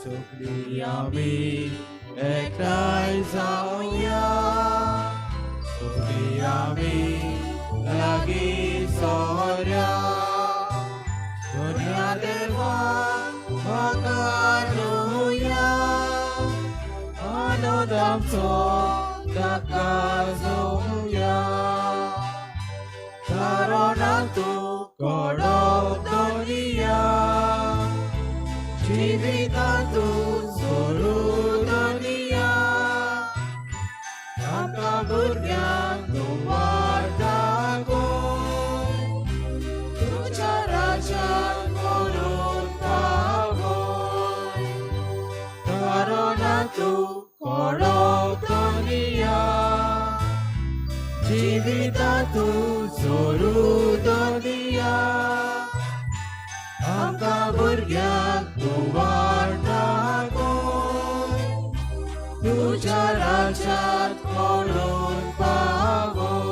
सगळी आमी एकठांय जावया, सगळी आमी लागीं सोऱ्या. दुनिया देवा म्हाका न्हूया, आनंद आमचो ताका जोडुया. कारण तूं कडक दोनिया, जिवितांत तूं सोडूं दोनिया. आमकां भुरग्यांक तूं वाडटा गोंय, तुज्या राज्यांत व्हरून पावय. कारण तूं कडक दोनिया, जिवितांत तूं सोडूं दोनिया. आमकां भुरग्यांक तूं वाडटा गोंय, तुज्या राज्यांत व्हरून पावय.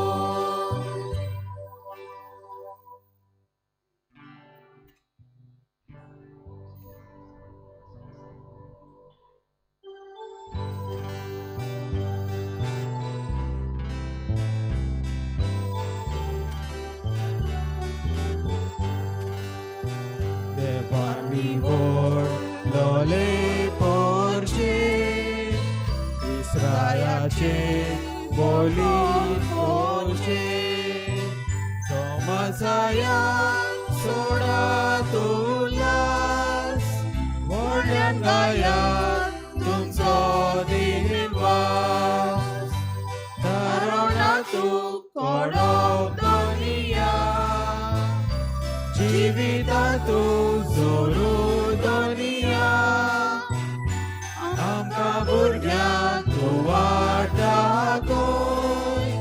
देवानी व्हड लोले पोरचे, इस्रायाचे बोली पोरचे. समाजाया सोडा तुलास, व्हडल्यान गाया तुमचो दिनवास. कारण तूं कडक दोनिया, जिवितांत तूं सोडूं दोनिया. आमकां भुरग्यांक तूं वाडटा गोंय,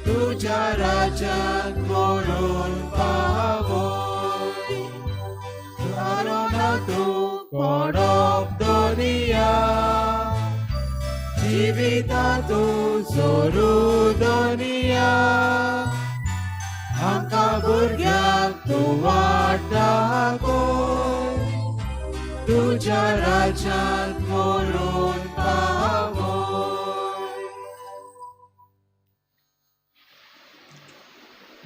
तुज्या राज्यांत व्हरून पावय. कारण तूं कडक दोनिया, जिवितांत तूं सोडूं दोनिया. आमकां भुरग्यांक तूं वाडटा गोंय, तुज्या राज्यांत व्हरून पावय.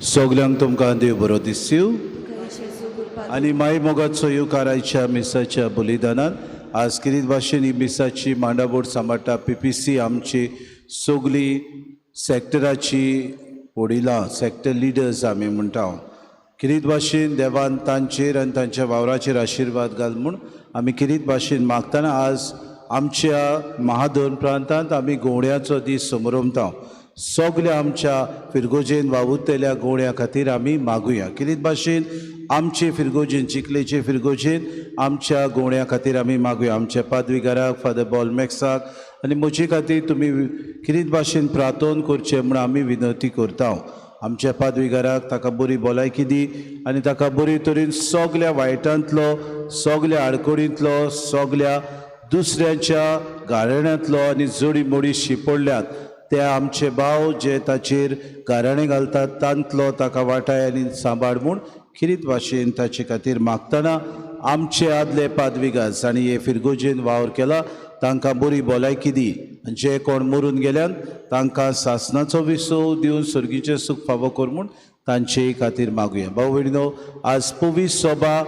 सगल्यांक तुमकां देव बरो दीस दिवं. आनी माय मोगाचो येवकार आयच्या मिसाच्या बलिदानान आज किरीत भाशेन ही मिसाची मांडाबोड सांबाळटा PPC आमची सगली सॅक्टराची वडिलां सॅक्टर लिडर्स आमी म्हणटा. किरीत भाशेन देवान तांचेर आनी तांच्या वावराचेर आशिर्वाद घाल म्हूण आमी किरीत भाशेन मागतना आज आमच्या महादोन प्रांतांत आमी गवण्याचो दीस समोरमता. सगल्या आमच्या फिरगोजेन वावुरतल्या गवण्या खातीर आमी मागुया. किरीत भाशेन आमचे फिरगोजेन चिखलेचे फिरगोजेन आमच्या गवण्या खातीर आमी मागुया. आमच्या पादवीगाराक फादर बॉलमॅक्साक आनी म्हजे खातीर तुमी किरीत भाशेन प्रार्थना करचें म्हूण आमी विनंती करता. आमच्या पादवीगाराक ताका बरी भलायकी दी आनी ताका बरे तरेन सगल्या वायटांतलो, सगल्या आडकोडींतलो, सगल्या दुसऱ्यांच्या गाराण्यांतलो आनी जोडी मोडी शिपडल्यात ते आमचे भाव जे ताचेर गाराणें घालतात तांतलो ताका वाटाय आनी सांबाळ म्हूण किरीत भाशेन ताचे खातीर मागतना आमचे आदले पादवीगार आनी हे फिरगोजेन वावर केला तांकां बरी भलायकी दी. जे कोण मरून गेल्यान तांकां सासणाचो विसो दिवन सर्गीचें सूख फावो कर म्हूण तांचे खातीर मागुया. भाव भयणीनो, आज पवीस सभा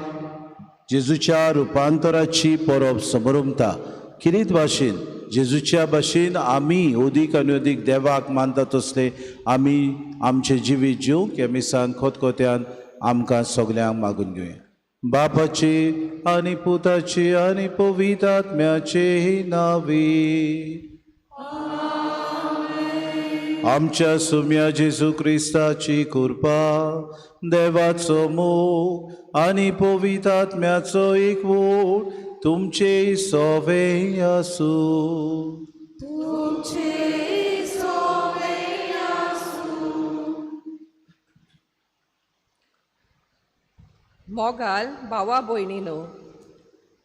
जेजूच्या रुपांतराची परब समोरमता. किरीत भाशेन जेजूच्या भाशेन आमी अदीक आनी अदीक देवाक मानता तसले आमी आमचे जिवीत जिवंक ह्या मिसान खोतखोत्यान आमकां सगल्यांक मागून घेवया. बापाचे आनी पुताचे आनी पवित्र आत्म्याचे नावे. आमच्या सुम्या जेजू क्रिस्ताची कृपा, देवाचो मोग आनी पवित्र आत्म्याचो एकवट तुमचे सोवे आसूं. मोगाल भावा भयणीनो,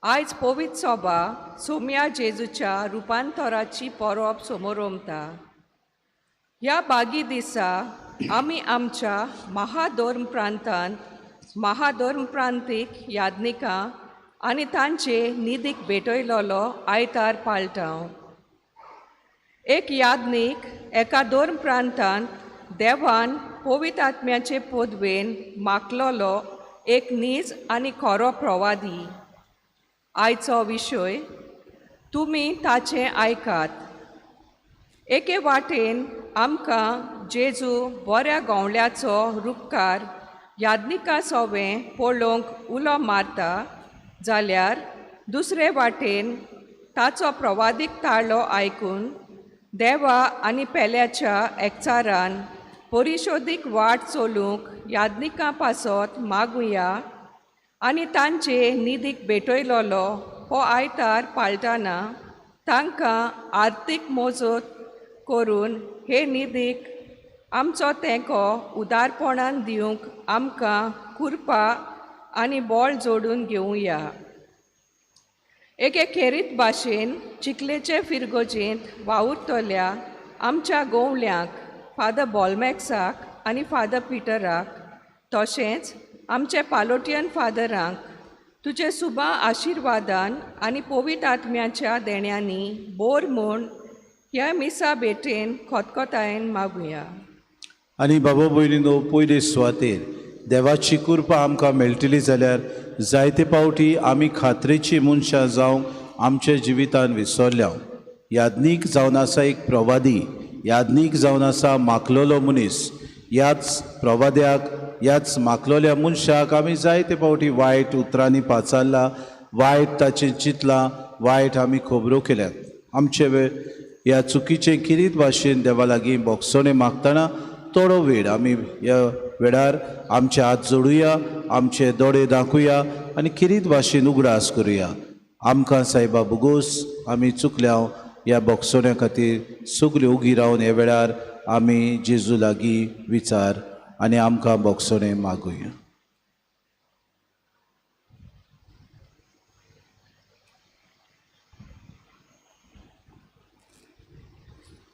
आयज पवित्र सभा सोम्या जेजूच्या रुपांतराची परब समोरमता. ह्या बागी दिसा आमी आमच्या महाधर्म प्रांतांत महाधर्म प्रांतीक यादनिकां आनी तांचे निधीक भेटयलोलो आयतार पाळटाव. एक यादनीक एका दोन प्रांतांत देवान पवित्र आत्म्याचे पोदवेन मागलोलो एक नीज आनी खरो प्रवादी. आयचो विशय तुमी ताचें आयकात. एके वाटेन आमकां जेजू बऱ्या गवळ्याचो रुपकार यादनिका सोवें पळोवंक उलो मारता, जाल्यार दुसरे वाटेन ताचो प्रवादीक ताळो आयकून देवा आनी पेल्याच्या एकचारान परिशोधीक वाट चलूंक यादनिकां पासत मागुया आनी तांचे निधीक भेटयलोलो हो आयतार पाळटना तांकां आर्थीक मजत करून हे निधीक आमचो तेंको उदारपणान दिवंक आमकां कुरपा आनी बोळ जोडून घेवया. एके खेरीत भाशेन चिखलेचे फिरगोजेंत वावुरतल्या आमच्या गोवल्यांक फादर बॉलमॅक्साक आनी फादर पिटराक तशेंच आमचे पालोटियन फादरांक तुजे सुबा आशिर्वादान आनी पवित्र आत्म्याच्या देण्यांनी बोर म्हूण ह्या मिसा भेटेन खोतकोतायेन मागुया. आनी बाबा भयणीनो, पयले सुवातेर देवाची कृपा आमकां मेळटली जाल्यार जायते फावटी आमी खात्रेची मनशां जावंक आमच्या जिवितान विसरल्या. यादनीक जावन आसा एक प्रवादी, यादनीक जावन आसा मागलोलो मनीस. ह्याच प्रवाद्याक, ह्याच मागलोल्या मनशाक आमी जायते फावटी वायट उतरांनी पाचारला, वायट ताचें चिंतलां, वायट आमी खबरो केल्यात. आमचे ह्या चुकीचे किरीत भाशेन देवा लागीं बोगसोणे मागतना थोडो वेळ आमी ह्या वेळार आमचे हात जोडुया, आमचे दोळे दाखुया आनी किरीत भाशेन उगडास करुया. आमकां सायबा बुगोस आमी चुकल्या ह्या बोगसोण्या खातीर सगल्यो उगी रावन ह्या वेळार आमी जेजू लागीं विचार आनी आमकां बोगसोणे मागुया.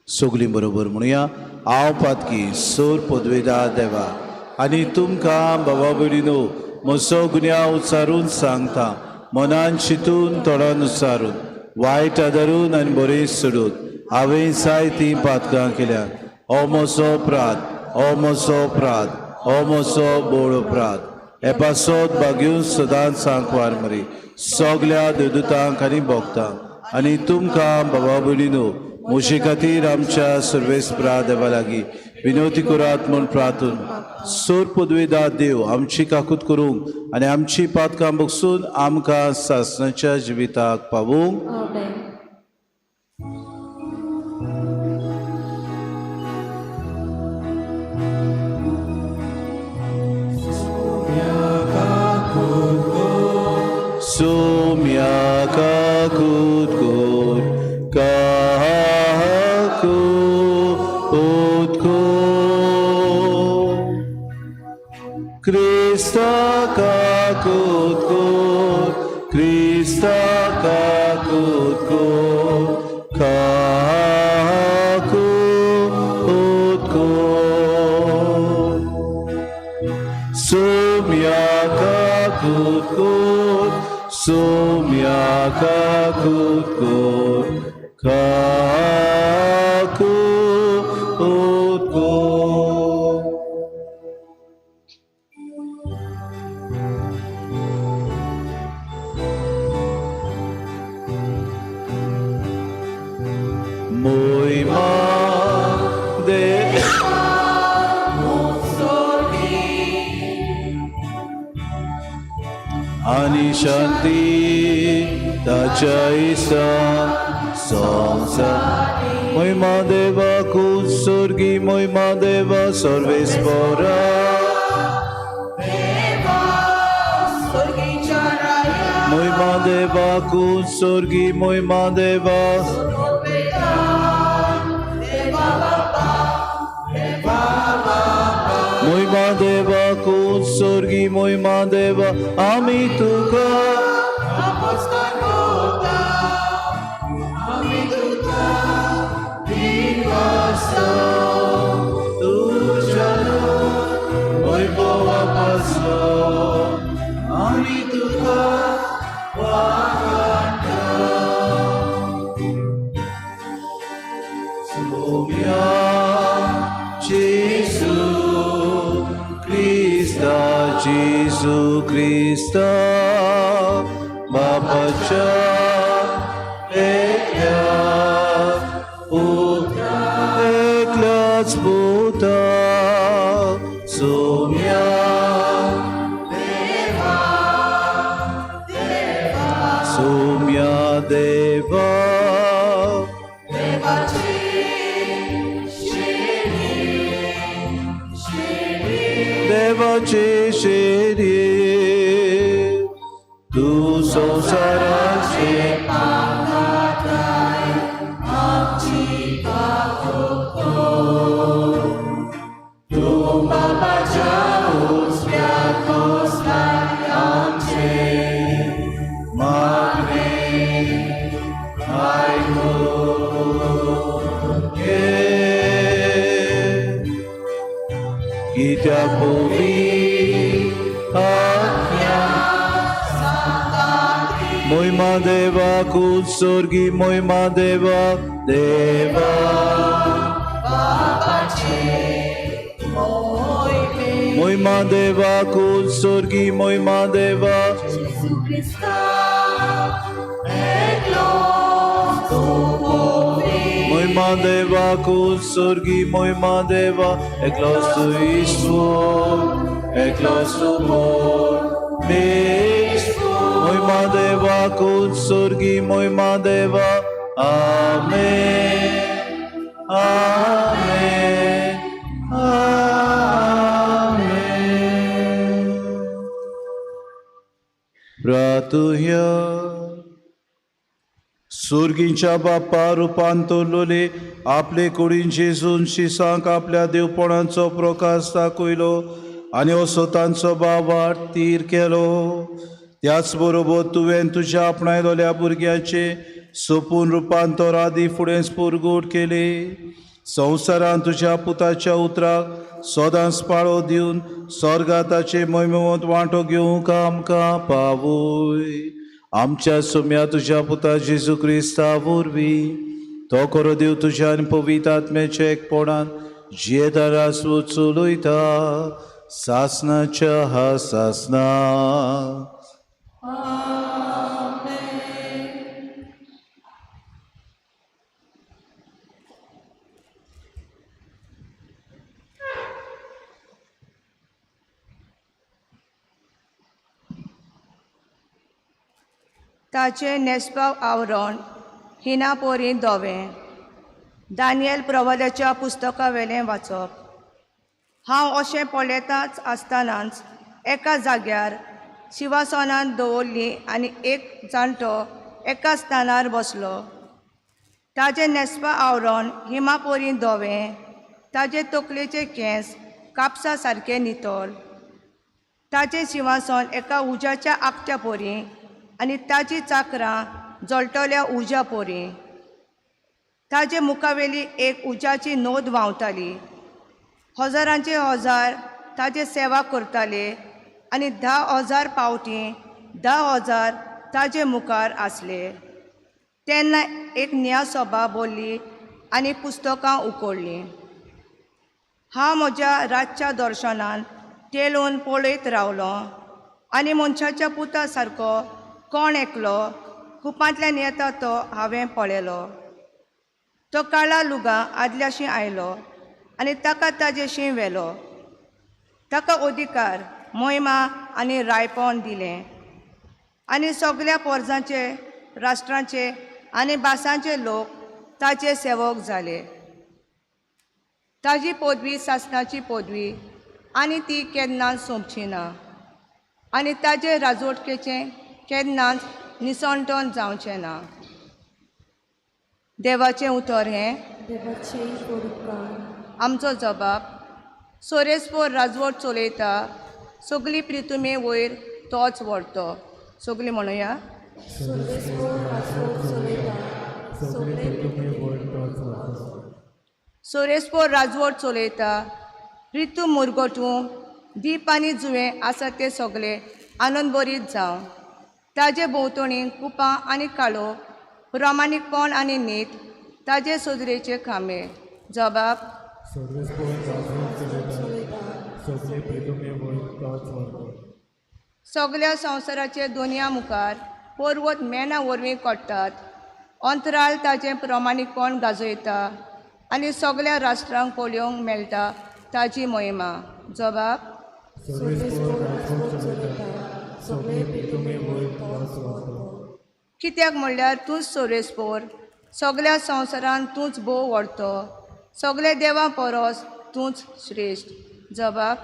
सगलीं बरोबर म्हणुया. हांव पातकी सोर पदवेदार देवा आनी तुमकां बाबा भयणीनो म्हजो गुन्यांव उच्चारून सांगता, मनान चिंतून तोंडान उच्चारून वायट आदारून आनी बरें सोडून हांवें जायतीं पातकां केल्यात. हो म्हजो अपराध, हो म्हजो अपराध, हो म्हजो बोड अपराध. हे पासत बागेवन सदांच सांकवार मरे सगल्या देवदूतांक आनी भोगतांक आनी तुमकां बाबा भयणीनो म्हजे खातीर आमच्या सर्वेस्परा देवा लागीं विनवती करात म्हूण प्रार्थून सोर पदवेदार देव आमची काकूत करूंक आनी आमची पातकां बगसून आमकां सासणाच्या जिविताक पावूंक. सोम्या काकूत कोर काकू उत्को क्रिस्ता काकूत कोर, क्रिस्ता काकूत कोर काकू उत्को सोम्या काकूत कोर, सोम्या काकूत कोर काकू उत्को. Moima de ani shanti tacha isa sonsa. Moima deva kutsurgi, moima deva sorvespora. Moima deva kutsurgi, moima deva Moima deva kutsurgi, moima deva ami tuka tujano moi boa paso ami tuka सोम्या जेसू क्रिस्ता बापाच्या एकल्याच पुता सोम्या देवा देवाचे शेरी तू संसाराचे Kita puri Moima Deva Kutsorgi Moima Deva Deva Moima Deva Kutsorgi Moima Deva Moima Deva Kutsorgi Moima Deva Eklos tu Ishvor Eklos tu Mor Moima Deva Kutsorgi Moima Deva Amen Amen Amen Pratuhya सुर्गींच्या बाप्पा रुपांतरलोले आपले कुडीन जेजून शिसांक आपल्या देवपणाचो प्रकाश दाखयलो आनी असो तांचो भाव वाडतीर केलो त्याच बरोबर तुवें तुज्या आपणायलोल्या भुरग्याचे सोपून रुपांतर आदी फुडें स्पुरगूट केले संवसारान तुज्या पुताच्या उतराक सदांच पाळो दिवन स्वर्गात ताचे महिमेवंत वांटो घेवंक आमकां पावय आमच्या सोम्या तुझ्या पुता जेजू क्रिस्ता वरवीं तो करो देव तुझ्या आनी पवित्र आत्म्याच्या एकपणान जियेदार आसवो चलयता सासनाच्या हा सासना ताचे नेस्पाव आवरण हिना पोरी दोवें दानियल प्रवादाच्या पुस्तका वेलें वाचप हांव अशें पळयताच आसतनाच एका जाग्यार शिवासनान दवरली आनी एक जाणटो एका स्थानार बसलो ताजें नेस्पा आवरण हिमा पोरी दोवें ताजे तकलेचे केंस कापसा सारके नितळ ताजें शिवासन एका उज्याच्या आंकट्या पोरी आनी ताची चाकरां जळटल्या उज्या पोरी ताजे मुखावेली एक उज्याची नोद व्हांवताली हजारांचे हजार ताजे सेवा करताले आनी 10,000 पावटी 10,000 ताजे मुखार आसले तेन्ना एक न्यायसभा बोल्ली आनी पुस्तकां उखडलीं हांव म्हज्या रातच्या दर्शनान तेलून पळयत रावलो आनी मनशाच्या पुता सारको कोण एकलो कुपांतल्यान येता तो हांवें पळयलो तो काळा लुगां आदल्याशी आयलो आनी ताका ताजेशी व्हेलो ताका अधिकार मोहिमा आनी रायपण दिलें आनी सगळ्या पोरजांचे राष्ट्रांचे आनी भासांचे लोक ताचे सेवक जाले ताजी पदवी सासणाची पदवी आनी ती केन्नाच सोंपची ना आनी ताजे राजवटकेचें केन्नाच निसंटन जावचें ना देवाचें उतर हें आमचो जबाब सोरेस्पोर राजवट चलयता सगळी प्रितुमे वयर तोच व्हरतो सगळीं म्हणुया सोरेस्पोर राजवट चलयता रितू मुरगोटू दीप आनी जुवें आसा ते सगळे आनंदभरीत जावं ताजे भोंवतणी कुपां आनी काळो प्रामाणीकपण आनी नीत ताजे सुदरेचे खांबे जबाब सर्वेस्पोर राजवट चलयता सगळे प्रेतुमे वयर तोच व्हरता सगळ्या संवसाराचे दुनिया मुखार पर्वत मेना वरवीं कोडटात अंतराळ ताचें प्रमाणीकपण गाजयता आनी सगळ्या राष्ट्रांक पळोवंक मेळटा ताची मोहिमा जबाब सर्वेस्पोर राजवट चलयता सगळे प्रेतुमे वयर तोच व्हरता कित्याक म्हणल्यार तूंच सर्वेस्पोर सगळ्या संवसारांत तूंच भोव व्हरतो सगळे देवां परस तूंच श्रेश्ठ जबाब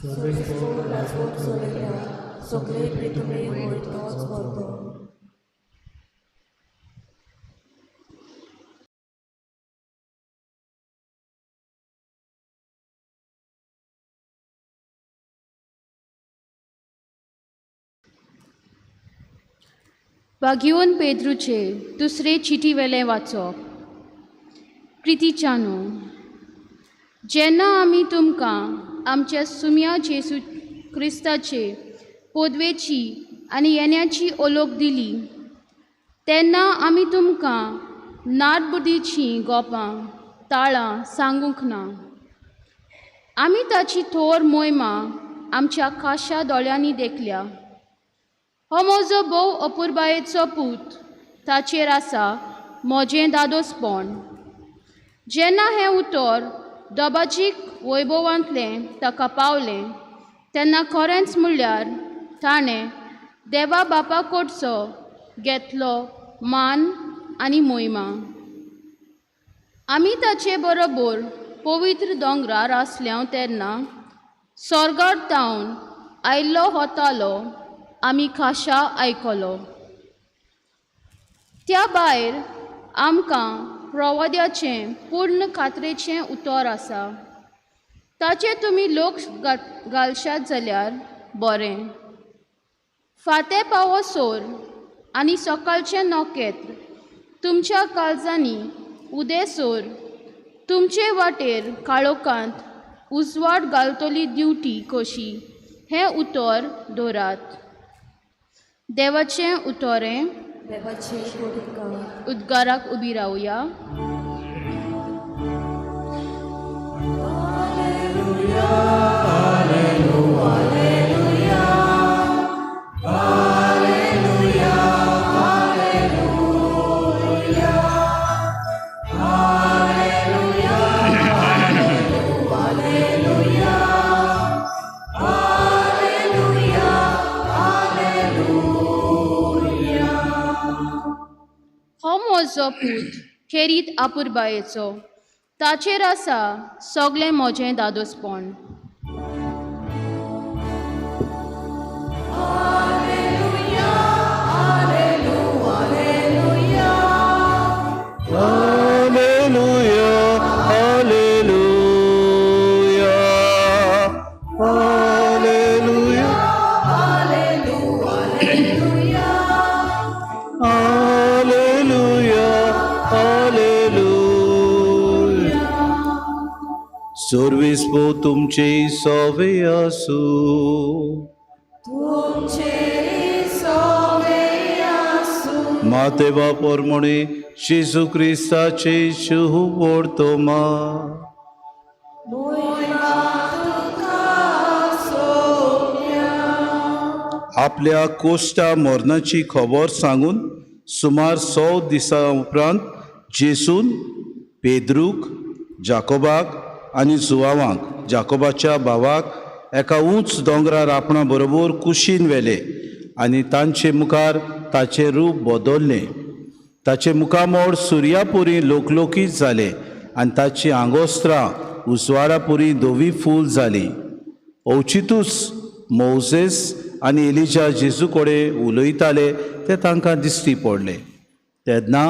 सर्वेस्पोर राजवट चलयता सगळे प्रेतुमे वयर तोच व्हरता वागियोन पेद्रूचे दुसरे चिटी वेले वाचप प्रितीच्यानो जेन्ना आमी तुमकां आमच्या सुम्या जेसू क्रिस्ताचे पोदवेची आनी येण्याची ओळख दिली तेन्ना आमी तुमकां नाटबुदीचीं गोपां ताळां सांगूंक ना आमी ताची थोर मोहिमा आमच्या खाशा दोळ्यांनी देखल्या हो म्हजो भोव अपुरबायेचो पूत ताचेर आसा म्हजें दादोसपण जेन्ना हें उतर दोबाचीक वैभवांतलें ताका पावलें तेन्ना खरेंच म्हणल्यार ताणें देवा बापा कडचो घेतलो मान आनी मोहिमा आमी ताचे बरोबर पवित्र दोंगरार आसल्या तेन्ना स्वर्गांत तावन आयिल्लो हो तालो आमी खाशा आयकलो त्या भायर आमकां प्रवाद्याचें पूर्ण खात्रेचें उतर आसा ताचे तुमी लोक घालशात जाल्यार बरें फातें पावसोर आनी सकाळचें नोकेत्र तुमच्या काळजांनी उदेसोर तुमचे वाटेर काळोखांत उजवाड घालतली दिवटी कशी हें उतर दवरात देवाचें उतोरें उद्गाराक उबी रावया हो म्हजो पूत खेरीत आपुरबायेचो ताचेर आसा सगळें म्हजें दादोसपण सर्वेस्पो तुमचे सवे आसू मातेवा पोरमणे जेजू क्रिस्ताचे शुभ वर्तमा आपल्या कोश्टा मरणाची खबर सांगून सुमार 100 दिसां उपरांत जेसून पेद्रूक जाकोबाक आनी जुवावांक जाकोबाच्या भावाक एका उंच दोंगरार आपणा बरोबर कुशीन व्हेले आनी तांचे मुखार ताचें रूप बदल्लें ताचे मुखामोड सुर्यापुरी लोकलोकीत जाले आनी ताची आंगोस्त्रां उजवाडापुरी धवी फूल जाली ओचितूच मोसेस आनी एलिजा जेजू कडेन उलयताले ते तांकां दिश्टी पडले तेन्ना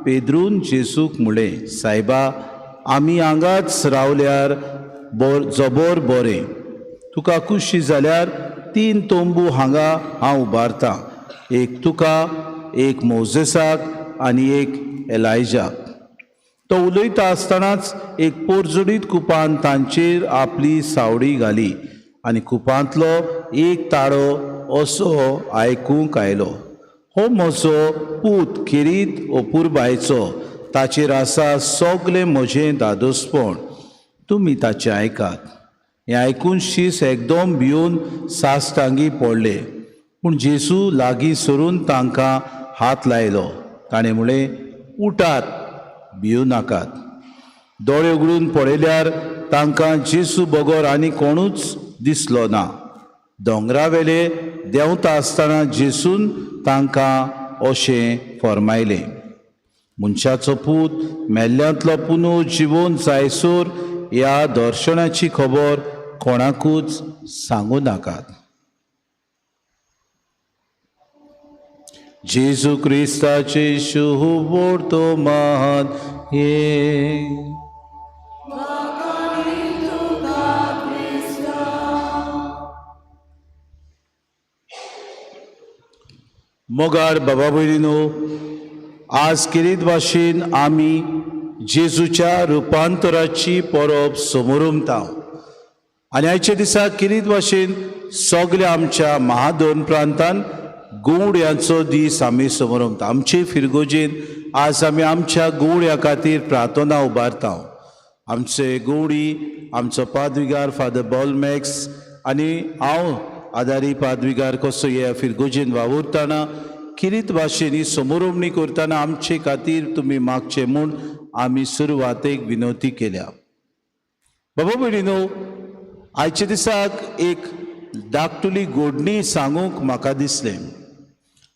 पेद्रून जेजूक म्हणलें सायबा आमी हांगाच रावल्यार जबर बरें तुका खुशी जाल्यार 3 तोंबू हांगा हांव उबारतां एक तुका एक मोसेसाक आनी एक एलायजाक तो उलयता आसतनाच एक पोरजुडीत कुपान तांचेर आपली सावडी घाली आनी कुपांतलो एक ताळो असो आयकूंक आयलो हो म्हजो पूत खेरीत अपुरबायेचो ताचेर आसा सगलें म्हजें दादोसपण, तुमी ताचें आयकात. हें आयकून शीस एकदम भिवन साश्टांगी पडले. पूण जेजू लागीं सरून तांकां हात लायलो. ताणें म्हणलें, उठात, भिवू नाकात. दोळे उगडून पळयल्यार तांकां जेजू बगर आनी कोणूच दिसलो ना. दोंगरावेले देंवता आसतना जेजून तांकां अशें फर्मायलें, मनशाचो पूत मेल्ल्यांतलो पुनू जिवोवन जायसर ह्या दर्शनाची खबर कोणाकूच सांगूं नाकात. जेजू क्रिस्ताचे शुभ तो महान हे मोगार बाबा भयणीनो, आज किरीत भाशेन आमी जेजूच्या रुपांतराची परब समोरुमता. आनी आयच्या दिसा किरीत भाशेन सगल्या आमच्या महादोन प्रांतान गवड्यांचो दीस आमी समोरुमता. आमचे फिरगोजेन आज आमी आमच्या गवड्या खातीर प्रार्थना उबारता. आमचे गवडी, आमचो पाद्विगार फादर बॉलमॅक्स आनी हांव आदारी पाद्विगार कसो ह्या फिरगोजेन वावुरतना किरीत भाशेन ही समोरुमणी करतना आमचे खातीर तुमी मागचे म्हूण आमी सुरवातेक विनवती केल्या. बाबा भयणीनो, आयच्या दिसाक एक धाकटुली गोडणी सांगूंक म्हाका दिसलें.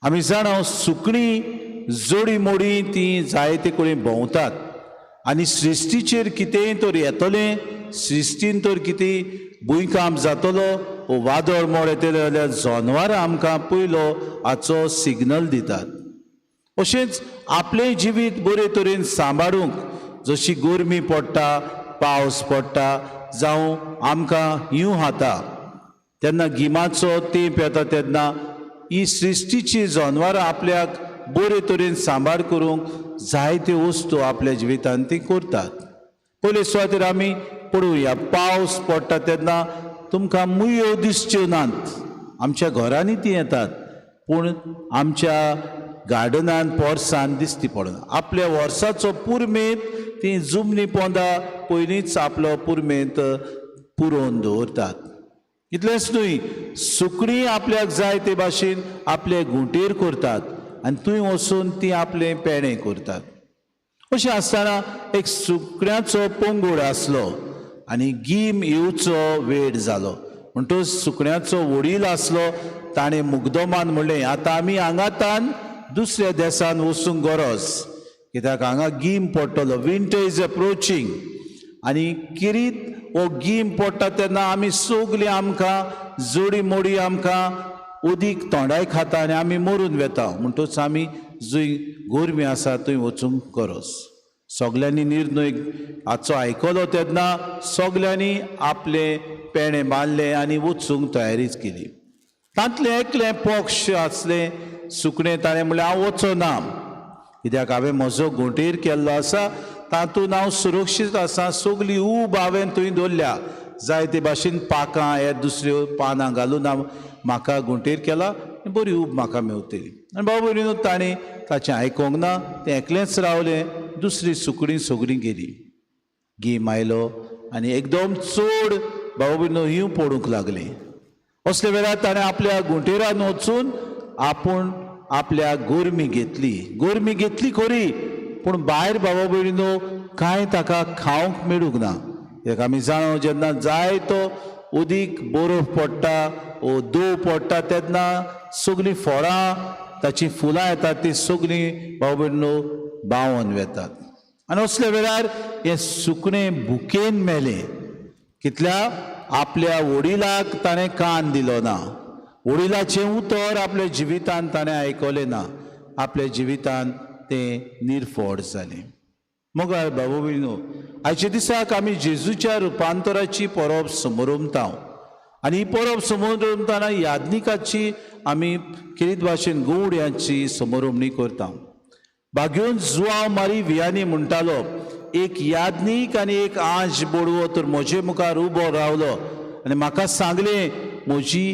आमी जाणा सुकणीं जोडी मोडी ती जायते कडेन भोंवतात आनी सृश्टीचेर कितेंय तर येतलें, सृश्टीन तर कितें भुंयकांप जातलो वो वादळ मोड येतलें जाल्यार जनावरां आमकां पयलो हाचो सिग्नल दितात. अशेंच आपलें जिवीत बरे तरेन सांबाळूंक, जशी गरमी पडटा, पावस पडटा, जावं आमकां हिंव खाता तेन्ना गिमाचो तेंप येता तेन्ना ही सृश्टीची जनावरां आपल्याक बरे तरेन सांबाळ करूंक जायत्यो वस्तू आपल्या जिवितांत ती करतात. पयले सुवातेर आमी पळोवया, पावस पडटा तेन्ना तुमकां मुयो दिसच्यो नात. आमच्या घरांनी ती येतात पूण आमच्या गार्डनान पोरसांत दिसती पडना. आपल्या वर्साचो पुरमेत ती जुमनी पोंदां पयलींच आपलो पुरमेत पुरोवन दवरतात. इतलेंच न्हय, सुकणीं आपल्याक जाय ते भाशेन आपले गुंटेर करतात आनी थंय वचून ती आपलें पेणें करतात. अशें आसतना एक सुकण्याचो पंगड आसलो आनी गीम येवचो वेळ जालो. म्हणटच सुकण्याचो वडील आसलो, ताणें मुग्दोमान म्हणलें, आतां आमी हांगातान दुसऱ्या देशान वचूंक गरज, कित्याक हांगा गीम पडटलो, विंटर इज अप्रोचींग. आनी किरीत हो गीम पडटा तेन्ना आमी सगलीं आमकां जोडी मोडी आमकां उदीक तोंडाय खाता आनी आमी मरून वेता. म्हणटच आमी जंय गोरमी आसा थंय वचूंक गरज. सगल्यांनी निर्णय हाचो आयकलो तेन्ना सगल्यांनी आपले पेणे बांदले आनी वचूंक तयारीच केली. तांतलें एकलें पक्ष आसलें सुकणें, ताणें म्हणलें हांव वचना, कित्याक हांवें म्हजो गुंटेर केल्लो आसा, तातूंत हांव सुरक्षीत आसा. सगलीं ऊब हांवें थंय दवरल्या, जाय ते भाशेन पाकां हे दुसऱ्यो पानां घालून हांव म्हाका गुंटेर केला, बरी ऊब म्हाका मेवतली. आनी बाबा भयणीनो, ताणें ताचें आयकोंक ना, तें एकलेंच रावलें. दुसरी सुकणीं सगळीं गेलीं. गीम आयलो आनी एकदम चड बाबा भयणीनो हिंव पडूंक लागलें. असले वेळार ताणें आपल्या गुंटेरान वचून आपूण आपल्या गोरमी घेतली खरी, पूण भायर बाबा भयणीनो कांय ताका खावंक मेळूंक ना. कित्याक आमी जाणो, जेन्ना जाय तो उदीक बरोफ पडटा वो दव पडटा तेन्ना सगलीं फळां, ताचीं फुलां येतात ती सगलीं बाबा भयणीनो बावन वेतात. आनी असल्या वेळार हें सुकणें भुकेन मेलें. कितल्या आपल्या वडिलाक ताणें कान दिलो ना. वडिलाचें उतर आपल्या जिवितांत ताणें आयकलें ना. आपल्या जिवितांत तें निर्फोड जालें. मग बाबा भयणीनो, आयच्या दिसाक आमी जेजूच्या रुपांतराची परब समोरुमता. आनी ही परब समोरुमतना यादनिकाची आमी किरीत भाशेन गवड्यांची समोरुमणी करता. भाग्योन जुआंव मारी वियानी म्हणटालो, एक यादनीक आनी एक आंज बोडवो तर म्हजे मुखार उबो रावलो आनी म्हाका सांगलें, म्हजी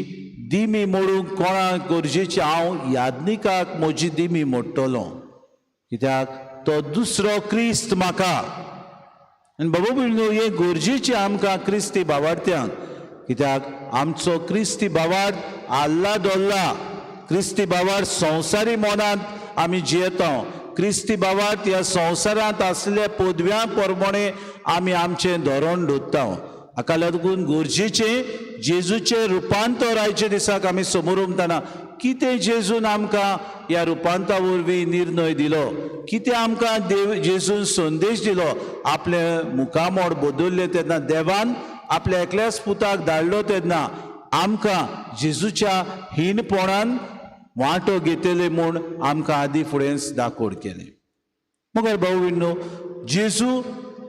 दिमी मोडूंक कोणाक गरजेची, हांव यादनिकाक म्हजी दिमी मोडटलों. कित्याक तो दुसरो क्रिस्त म्हाका. आनी बाबा भयणीनो, हे गरजेचें आमकां क्रिस्ती भावार्थ्यांक, कित्याक आमचो क्रिस्ती भावार्थ आल्ला दोल्ला. क्रिस्ती भावार्थ संवसारी मोनांत आमी जियेता. क्रिस्ती भावार्थ ह्या संवसारांत आसलेल्या पदव्यां प्रमाणे आमी आमचें धोरण दवरता. हाका लागून गरजेचें जेजूचें रुपांतर आयच्या दिसाक आमी समोर उमतना कितें जेजून आमकां ह्या रुपांतरा वरवीं निर्णय दिलो, कितें आमकां जेजून संदेश दिलो. आपले मुखामोड बदलले तेन्ना, देवान आपल्या एकल्याच पुताक धाडलो तेन्ना आमकां जेजूच्या हीणपणान वांटो घेतले म्हूण आमकां आदीं फुडें दाखोवड केलें. मगर भाऊ भयणीनो, जेजू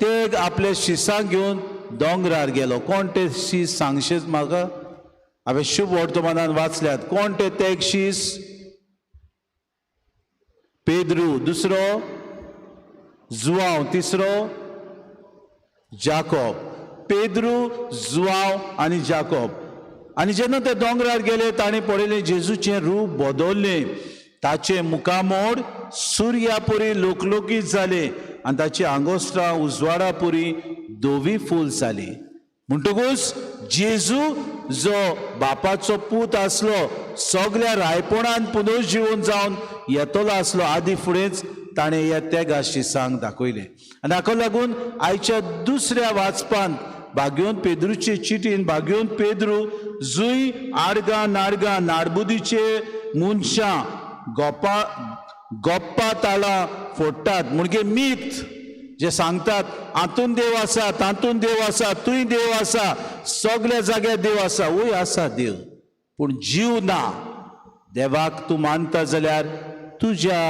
ते आपल्या शिसांक घेवन दोंगरार गेलो. कोण ते शीस सांगशेच म्हाका? हांवें शुभ वर्तमानान वाचल्यात. कोण ते तेग शीस? पेद्रू, दुसरो जुआंव, तिसरो जाकोब. पेद्रू, जुआंव आनी जाकोब. आनी जेन्ना ते दोंगरार गेले, ताणें पळयलें जेजूचें रूप बदल्लें. ताचे मुखामोड सुर्या परी लोकलोकीत जाले आनी ताची आंगोस्त्रां उजवाडा परी धवी फूल जाली. म्हणटकूच जेजू जो बापाचो पूत आसलो, सगल्या रायपणान पुनर्जीवन जावन येतलो आसलो, आदीं फुडेंच ताणें ह्या तेगा शिसांक दाखयलें. आनी हाका लागून आयच्या दुसऱ्या वाचपांत भाग्योन पेद्रूचे चिटीन भाग्योन पेद्रू जुंय आडगां नाडगां नाडबुदीचे मनशां गप्पा ताळां फोडटात म्हणजे मीत जे सांगतात हातून देव आसा, तातून देव आसा, तुय देव आसा, सगळ्या जाग्यार देव आसा. वय आसा देव, पूण जीव ना. देवाक तूं मानता जाल्यार तुज्या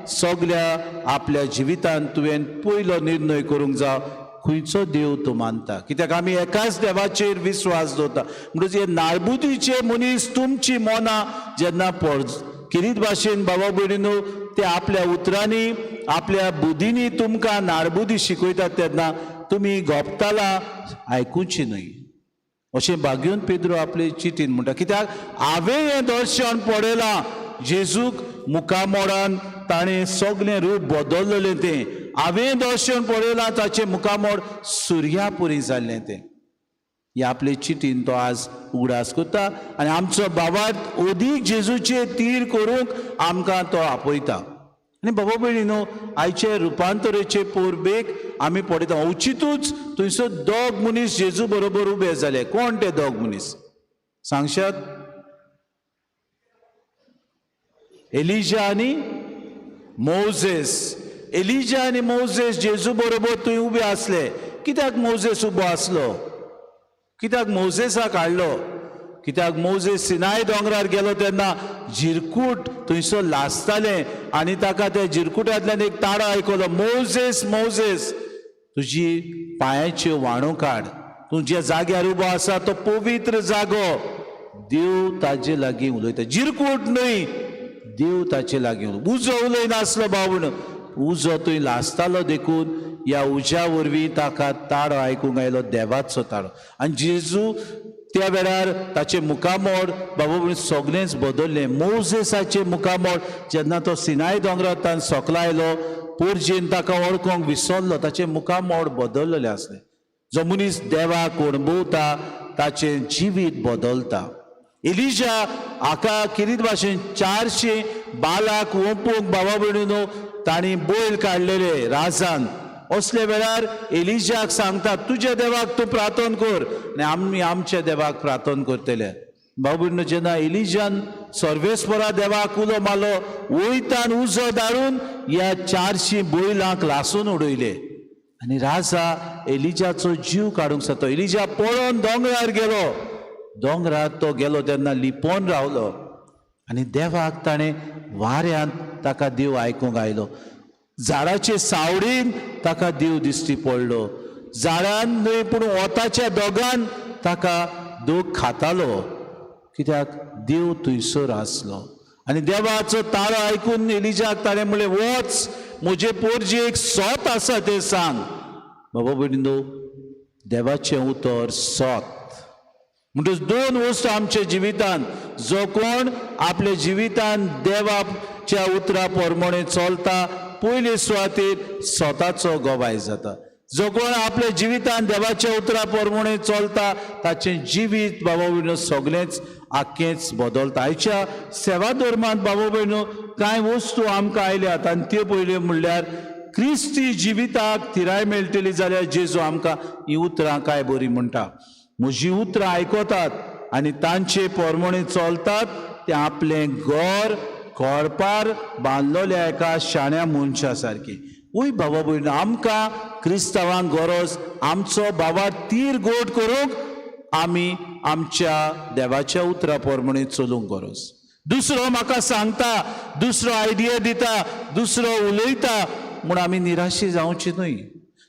सगळ्या आपल्या जिवितांत तुवें पयलो निर्णय करूंक जाय खंयचो देव तूं मानता. कित्याक आमी एकाच देवाचेर विश्वास दवरता. म्हणटच हे नाडबुदीचे मनीस तुमची मोना जेन्ना किरीत भाशेन बाबा भयणीनो ते आपल्या उतरांनी आपल्या बुद्धीनी तुमकां नाडबुदी शिकयतात तेन्ना तुमी गोपतालां आयकुची न्हय. अशें भाग्योन पेद्रू आपले चिटीन म्हणटा. कित्याक हांवें हें दर्शन पळयलां. जेजूक मुखामोडान ताणें सगळें रूप बदललें तें. हांवें दर्शन पळयलां, ताचें मुखामोड सुर्या परी जाल्लें तें. हे आपले चिटीन तो आज उगडास करता आनी आमचो भावार्थ अदीक जेजूचे तीर करूंक आमकां तो आपयता. आनी बाबा भयणीनो, आयचे रुपांतरेचे पोरबेक आमी पळयता अवचितूच थंयसर दोग मनीस जेजू बरोबर उबे जाले. कोण ते दोग मनीस सांगशात? एलिजा आनी मोजेस. एलिजा आनी मोजेस जेजू बरोबर थंय उबे आसले. कित्याक मोजेस उबो आसलो? कित्याक मोजेसाक हाडलो? कित्याक मोजेस सिनाय दोंगरार गेलो तेन्ना झिरकूट थंयसर लासतालें आनी ताका त्या झिरकुटांतल्यान एक ताळो आयकलो, मोजेस मोजेस तुजी पांयाच्यो वाणो काड, तूं ज्या जाग्यार उबो आसा तो पवित्र जागो. देव ताजे लागीं उलयता. झिरकूट न्हय, देव ताचे लागीं उलयता. उजो उलयनासलो बाबूण, उजो थंय लासतालो देखून ह्या उज्या वरवीं ताका ताळो आयकूंक आयलो, देवाचो ताळो. आनी जेजू त्या वेळार ताचे मुखामोड बाबा भयण सगळेंच बदल्लें. मोजेसाचे मुखामोड जेन्ना तो सिनाय दोंगरांतल्यान सकलो आयलो, पोरजेन ताका वळखोंक विसरलो, ताचें मुखामोड बदललेलें आसलें. जो मनीस देवाक अणभवता ताचें जिवीत बदलता. एलिजा हाका किरीत भाशेन 400 बालाक ओंपूंक बाबा भयणीनो तांणी बैल काडलेले राजान. असले वेळार एलिजाक सांगतात तुज्या देवाक तूं प्रार्थना कर आनी आमी आमच्या देवाक प्रार्थना करतले. बाबा भयणीनो, जेन्ना एलिजान सर्वेस्परा देवाक उलो मारलो, वयतान उजो धाडून ह्या 400 बैलांक लासून उडयले आनी राजा एलिजाचो जीव काडूंक सोदतो. एलिजा पळोवन दोंगरार गेलो. दोंगरार तो गेलो तेन्ना लिपोवन रावलो आनी देवाक ताणें वाऱ्यांत ताका देव आयकूंक आयलो. झाडाचे सावडीन ताका देव दिश्टी पडलो. झाडान न्हय पूण वताच्या दोगान ताका दोग खातालो, कित्याक देव थंयसर आसलो. आनी देवाचो ताळो आयकून एलिजाक ताणें म्हणलें, वच म्हजे पोरजेक सोत आसा तें सांग. बाबा भयणीनो, देवाचें उतर सोत. म्हणटच 2 वस्तू आमच्या जिवितांत. जो कोण आपल्या जिवितांत देवाच्या उतरा प्रमाणे चलता पयले सुवातेर स्वताचो गोवाय जाता. जो कोण आपल्या जिवितान देवाच्या उतरा प्रमाणे चलता ताचें जिवीत बाबा भयणो सगळेंच आख्खेंच बदलता. आयच्या सेवा धर्मांत बाबा भयणो कांय वस्तू आमकां आयल्यात आनी त्यो पयल्यो म्हणल्यार क्रिस्ती जिविताक थिराय मेळटली जाल्यार जेजू आमकां ही उतरां काय बरी म्हणटा. म्हजी उतरां आयकतात आनी तांचे प्रमाणे चलतात ते आपलें घर खोळपार बांदलोल्या एका शाण्या मनशा सारकी. वय बाबा भयण आमकां क्रिस्तांवांक गरज आमचो बाबा तीर गोट करूंक आमी आमच्या देवाच्या उतरा प्रमाणे चलूंक गरज. दुसरो म्हाका सांगता, दुसरो आयडिया दिता, दुसरो उलयता म्हूण आमी निराशी जावची न्हय.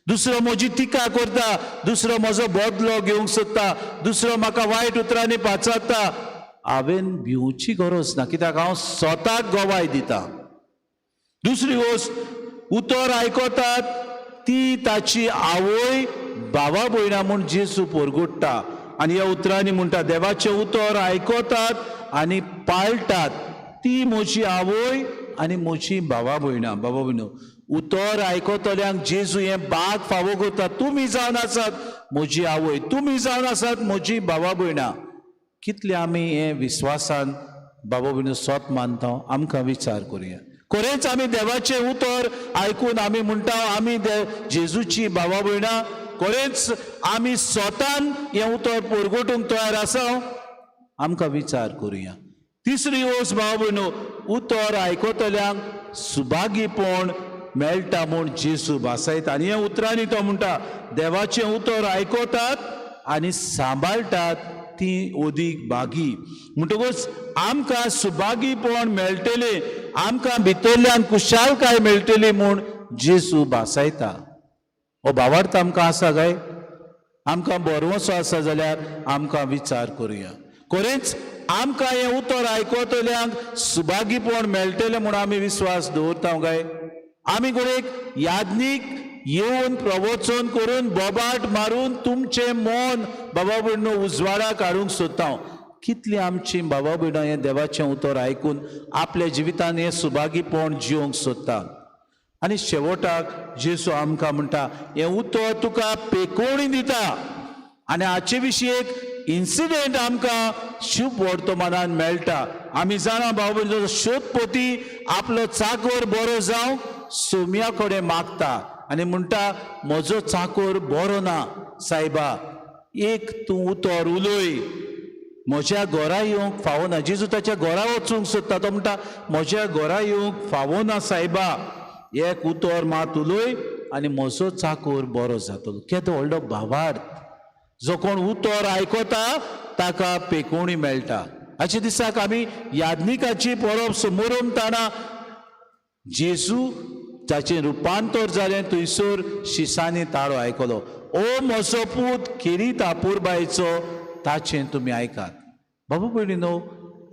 दुसरो म्हजी टिका करता, दुसरो म्हजो बदलो घेवंक सोदता, दुसरो म्हाका वायट उतरांनी पाचारता, हांवें भिवची गरज ना, कित्याक हांव स्वताक गोवाय दिता. दुसरी गोश्ट उतर आयकतात ती ताची आवय भावा भयणा म्हूण जेजू परगोडटा. आनी ह्या उतरांनी म्हणटा देवाचे उतर आयकतात आनी पाळटात ती म्हजी आवय आनी म्हजी भावा भयणा. बाबा भयणो उतर आयकतल्यांक जेजू हें बाग फावो करता. तुमी जावन आसात म्हजी आवय, तुमी जावन आसात म्हजी भावा भयणा. कितले आमी हें विश्वासान बाबा भयणो स्वत मानता आमकां विचार करुया. खरेंच आमी देवाचें उतर आयकून आमी म्हणटा आमी जेजूची भावा भयणा. खरेंच आमी स्वतान हें उतर परगोटूंक तयार आसा. आमकां विचार करुया. तिसरी गोश्ट भावा भयणो उतर आयकतल्यांक सुभागीपण मेळटा म्हूण जेजू भासायता. आनी ह्या उतरांनी तो म्हणटा देवाचें उतर आयकतात आनी सांबाळटात ती ओदीक बागी. म्हणटकूच आमकां सुभागीपण मेळटलें, आमकां भितरल्यान कुशालकाय मेळटली म्हूण जेजू भासायता. हो भावार्थ आमकां आसा काय? आमकां बरोवचो आसा जाल्यार आमकां विचार करुया. खरेंच आमकां हें उतर आयकतल्यांक सुभागीपण मेळटलें म्हूण आमी विश्वास दवरता काय? आमी कोणेक याज्ञीक येवन प्रवचन करून बोबाट मारून तुमचें मन बाबा भयणो उजवाडाक हाडूंक सोदता. कितली आमची बाबा भयणो हें देवाचें उतर आयकून आपल्या जिवितान हें सुभागीपण जिवंक सोदता. आनी शेवटाक जेजू आमकां म्हणटा हें उतर तुका पेकोवणी दिता. आनी हाचे विशीं एक इन्सिडेंट आमकां शुभ वर्तमानान मेळटा. आमी जाणा बाबा भयणो शोधपोती आपलो चाकर बरो जावंक सोम्या कडेन मागता आनी म्हणटा म्हजो चाकर बरो ना सायबा, एक तूं उतर उलय, म्हज्या घरा येवंक फावो ना. जेजू ताच्या घरा वचूंक सोदता. तो म्हणटा म्हज्या घरा येवंक फावो ना सायबा, एक उतर मात उलय आनी म्हजो चाकर बरो जातलो. केदो व्हडलो भावार्थ. जो कोण उतर आयकता ताका पेकोवणी मेळटा. हाचे दिसाक आमी याज्ञिकाची परब समोरमताना जेजू जाचें रुपांतर जालें थंयसर शिसांनी ताळो आयकलो. ओ म्हजो पूत केरी तापूरबायचो ताचें तुमी आयकात. बाबा भयणीनो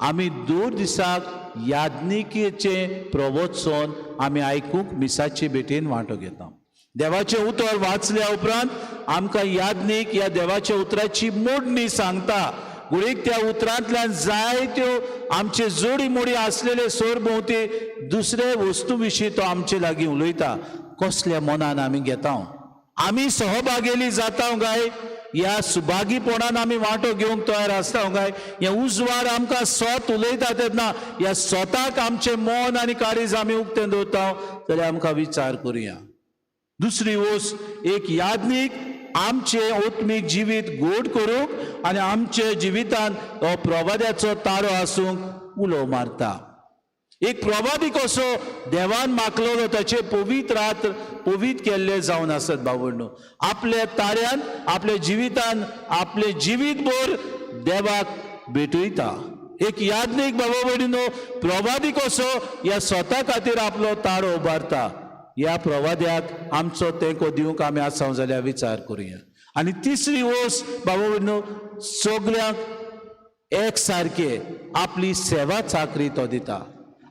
आमी दोर दिसाक याज्ञिकेचें प्रवचन आमी आयकूंक मिसाचे भेटेन वांटो घेता. देवाचें उतर वाचल्या उपरांत आमकां याज्ञीक ह्या देवाच्या उतराची मोडणी सांगता. गुळीक त्या उतरांतल्यान जायत्यो आमचे जोडी मोडी आसलेले सोरभोवती दुसरे वस्तू विशीं तो आमचे लागीं उलयता. कसल्या मनान आमी घेता, आमी सहभागेली जाता काय ह्या सुभागीपणान आमी वांटो घेवंक तयार आसता काय? हें उजवाड आमकां स्वत उलयता तेन्ना ह्या स्वताक आमचें मन आनी काळीज आमी उक्तें दवरता जाल्यार आमकां विचार करुया. दुसरी वस्त एक याज्ञीक आमचे ओत्मीक जिवीत गोड करूंक आनी आमचे जिवितान हो प्रवाद्याचो ताळो आसूंक उलो मारता. एक प्रवादी कसो देवान मागलोलो ताचे पवित्र रात्र पवित्र केल्ले जावन आसत. बावडनो आपल्या ताळ्यान आपल्या जिवितान आपले जिवीतभर देवाक भेटयता. एक याज्ञीक बाबा भयणीनो प्रवादी कसो ह्या स्वता खातीर आपलो ताळो उबारता. ह्या प्रवाद्याक आमचो तेंको दिवंक आमी आसा जाल्यार विचार करुया. आनी तिसरी वस्त बाबा भयणीनो सगळ्यांक एक सारके आपली सेवा चाकरी तो दिता.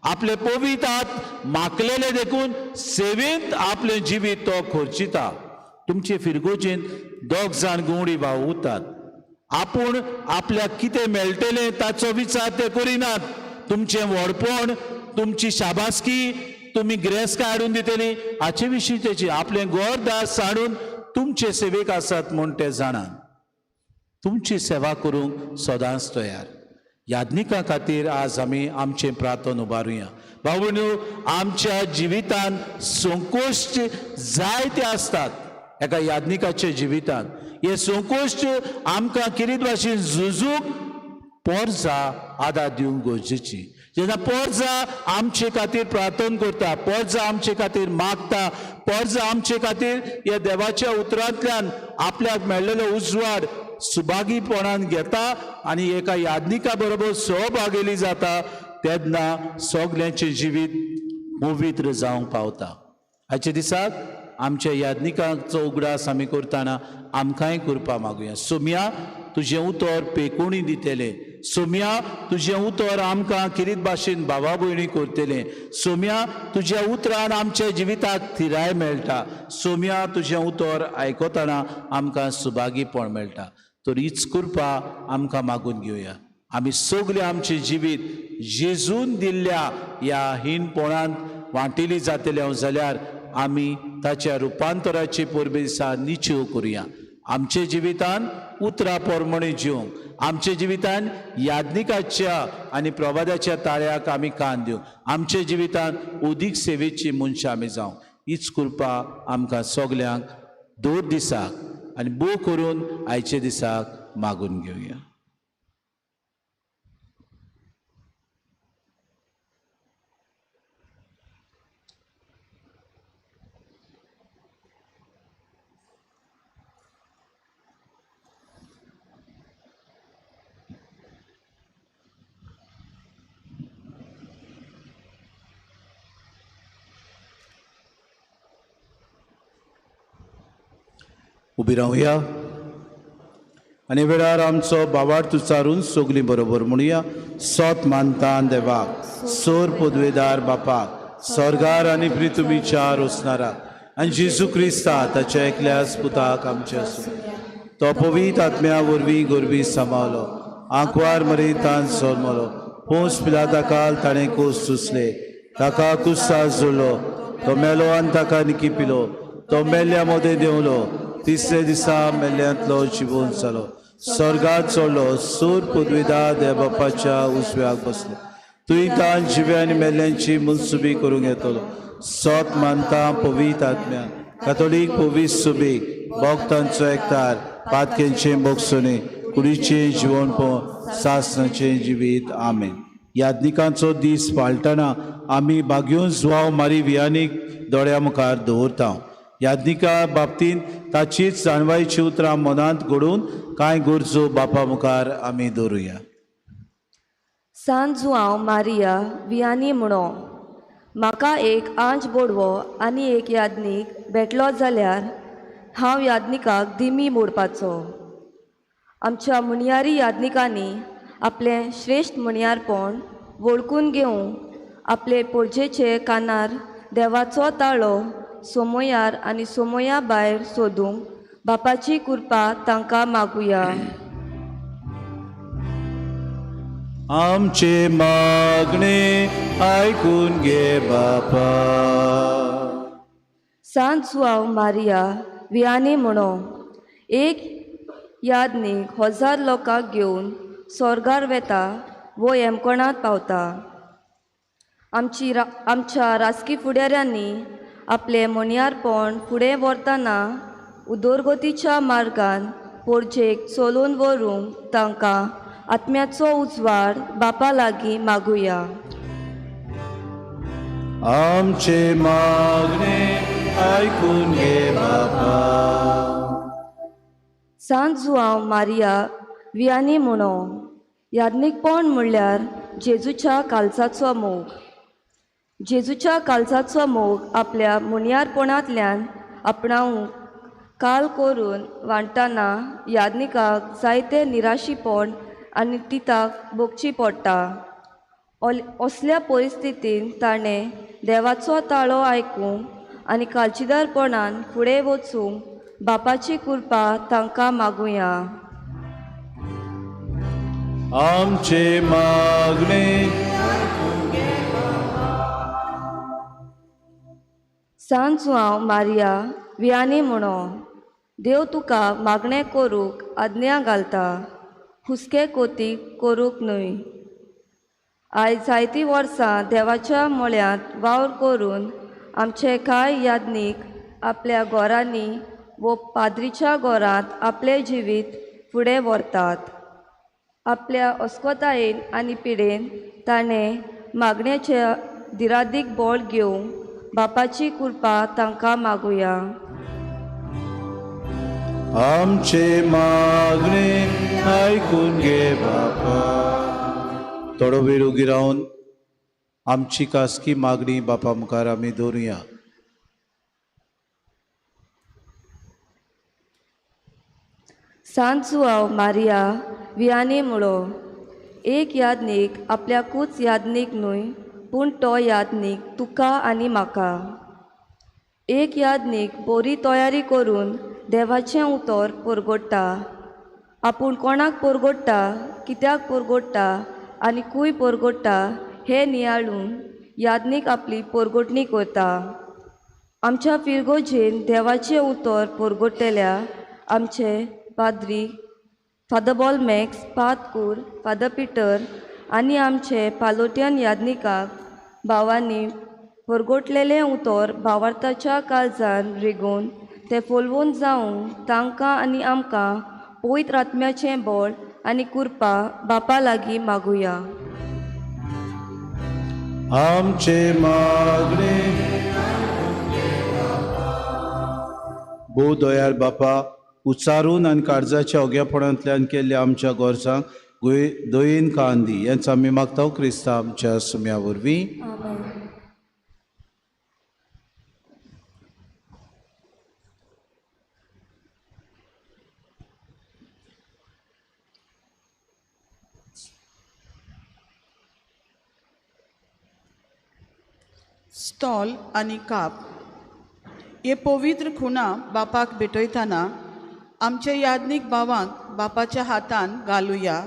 आपले पवित्र हात माकलेले देखून सेवेंत आपले जिवीत तो खर्चिता. तुमचे फिरगोचेंत दोग जाण गवंडी भाव उरतात. आपूण आपल्याक कितें मेळटलें ताचो विचार ते करिनात. तुमचें व्हडपण, तुमची शाबासकी, तुम्ही गिरेस्त हाडून दितली हाचे विशीं तेची आपले गोरदास हाडून तुमचे सेवेक आसात म्हूण ते जाणान तुमची सेवा करूंक सदांच तयार. याज्ञिका खातीर आज आमी आमचें प्रार्थन उबारुया. भाव भयणीओ, आमच्या जिवितान संकोश्ट जायते आसतात एका याज्ञिकाच्या जिवितान. हे संकोश्ट आमकां कितें भाशेन झुजूंक पोरजा आदार दिवंक गरजेची. जेन्ना पोरजा आमचे खातीर प्रार्थना करता, पोरजा आमचे खातीर मागता, पोरजा आमचे खातीर ह्या देवाच्या उतरांतल्यान आपल्याक मेळ्ळेलो उजवाड सुभागीपणान घेता आनी एका याज्ञिका बरोबर सहभागिली जाता, तेन्ना सगल्यांचें जिवीत पवित्र जावंक पावता. आयच्या दिसाक आमच्या याज्ञिकाचो उगडास आमी करतना आमकांय करपा मागुया. सोम्या, तुजें उतर पेकोणी दितलें. सोम्या, तुजें उतर आमकां किरीत भाशेन भावा भयणी करतलें. सोम्या, तुज्या उतरान आमच्या जिविताक थिराय मेळटा. सोम्या, तुजें उतर आयकतना आमकां सुभागीपण मेळटा. तर हीच कृपा आमकां मागून घेवया. आमी सगळे आमचें जिवीत जेजून दिल्ल्या ह्या हीणपणांत वांटिली जातले जाल्यार आमी ताच्या रुपांतराची परबे दिसा निच्यो करुया. आमच्या जिवितान उतरां पोरमणे जिवंक, आमच्या जिवितान याज्ञिकाच्या आनी प्रभादाच्या ताळ्याक आमी कान दिवंक, आमच्या जिवितान उदीक सेवेची मनशां आमी जावंक. हीच कृपा आमकां सगल्यांक दोन दिसाक आनी बो करून आयचे दिसाक मागून घेवया. उबी रावया आनी वेळार आमचो बावार्थ उच्चारून सगलीं बरोबर म्हणुया. सोत मानतान देवाक, सोर पदवेदार बापाक, स्वर्गार आनी पृथ्वीचार वचनाराक आनी जेजू क्रिस्ता ताच्या एकल्याच पुताक आमच्या तो पवित्र आत्म्या वरवीं गोरबी सांबाळलो, आंकवार मरेतान सोरमलो, पोंस पिलाता काल ताणें कोस सुसले, ताका कुस्सा जुळलो, तो मेलो आनी ताका निकिपिलो, तो मेल्ल्या मोदे देंवलो, तिसरे दिसा मेल्ल्यांतलो जिवून जालो, स्वर्गात चडलो, सूर पदवीदार देव बापाच्या उजव्याक बसलो, तुवें तान जिवे आनी मेल्ल्यांची मुनसुबी करूंक येतलो. सोत मानता पवित्र आत्म्या, कातोलीक पवित्र सुबेक, भक्तांचो एकतार, पातकेंचें बोगसोने, कुडीचें जिवणपण, सासणाचें जिवीत. आमेन. याज्ञिकांचो दीस पाळटना आमी भाग्योन जुवांव मारी वियानीक दोळ्या मुखार दवरता. याज्ञिका बाबतींत ताचीच जाणवायची उतरां मनांत घडोवन कांय गरजो बापा मुखार आमी दवरुया. सांज हांव मारिया वियानी म्हणो म्हाका एक आंच बोडवो आनी एक याज्ञीक भेटलो जाल्यार हांव याज्ञिकाक दिमी मोडपाचो. आमच्या मुणयारी याज्ञिकांनी आपलें श्रेश्ठ मुणयारपण वळखून घेवंक आपले पोरजेचे कानार देवाचो ताळो सोमोयार आनी सोमोया भायर सोदूंक बापाची कृपा तांकां मागुया. आमचे मागणे आयकून घे बापा. सांज हांव मारिया वियानी म्हणो एक याज्ञीक 1000 लोकांक घेवन स्वर्गार वेता वो हेमकोणांत पावता. आमच्या राजकी फुडाऱ्यांनी आपले मुणयारपण फुडें व्हरतना उदरगतीच्या मार्गान पोरजेक चलोवन व्हरूंक तांकां आत्म्याचो उजवाड बापा लागीं मागुया. आमचे मागणे आयकून घे बापा. सांज हांव मारिया वियानी म्हणो याज्ञिकपण म्हणल्यार जेजूच्या कालचाचो मोग. जेजूच्या कालचाचो मोग आपल्या मुणयारपणांतल्यान आपणावंक काल करून वांटतना याज्ञिकाक जायते निराशीपण आनी तिताक भोगची पडटा. असल्या परिस्थितीन ताणें देवाचो ताळो आयकूंक आनी कालचीदारपणान फुडें वचूंक बापाची कृपा तांकां मागुया. आमचे मागणे सांजू हांव मारिया वियानी म्हणो देव तुका मागणें करूंक आज्ञा घालता हुस्के कोतीक करूंक न्हय. आयज जायतीं वर्सां देवाच्या मळ्यांत वावर करून आमचे कांय यादनीक आपल्या घोरांनी वो पाद्रीच्या घोरांत आपले जिवीत फुडें व्हरतात. आपल्या अस्कोतायेन आनी पिडेन ताणें मागणेच्या दिरादीक बोळ घेवंक बापाची कृपा तांकां मागुया. आमचे मागणे आयकून घे बापा. थोडो वेळ उगी रावन आमची खासगी मागणी बापा मुखार आमी दवरुया. सांजू हांव मारिया वियानी म्हणो एक यादनीक आपल्याकूच यादनीक न्हय पूण तो यादनीक तुका आनी म्हाका. एक यादनीक बरी तयारी करून देवाचें उतर परगडटा. आपूण कोणाक परगडटा कित्याक परगडटा आनी खूंय परगडटा हें नियाळून यादनीक आपली परगडणी करता. आमच्या फिरगोजेन देवाचें उतर परगडटल्या आमचे पाद्री फादर बॉलमॅक्स पातकूर फादर पिटर आनी आमचे पालोटियन यादनिकाक भावांनी परगडलेलें उतर भावार्थाच्या काळजान रिगून तें फोलवून जावंक तांकां आनी आमकां पवित्र आत्म्याचें बळ आनी कृपा बापा लागीं मागुया. आमचे मागणे भोव दयाळ बापा उचारून आनी काळजाच्या ओग्यापणांतल्यान केल्ल्या आमच्या गोरजांक दयेन कांदी हेंच आमी मागता क्रिस्ता आमच्या सुम्या वरवीं. स्टॉल आनी काप हे पवित्र खुणा बापाक भेटयतना आमच्या यादनीक भावांक बापाच्या हातान घालुया.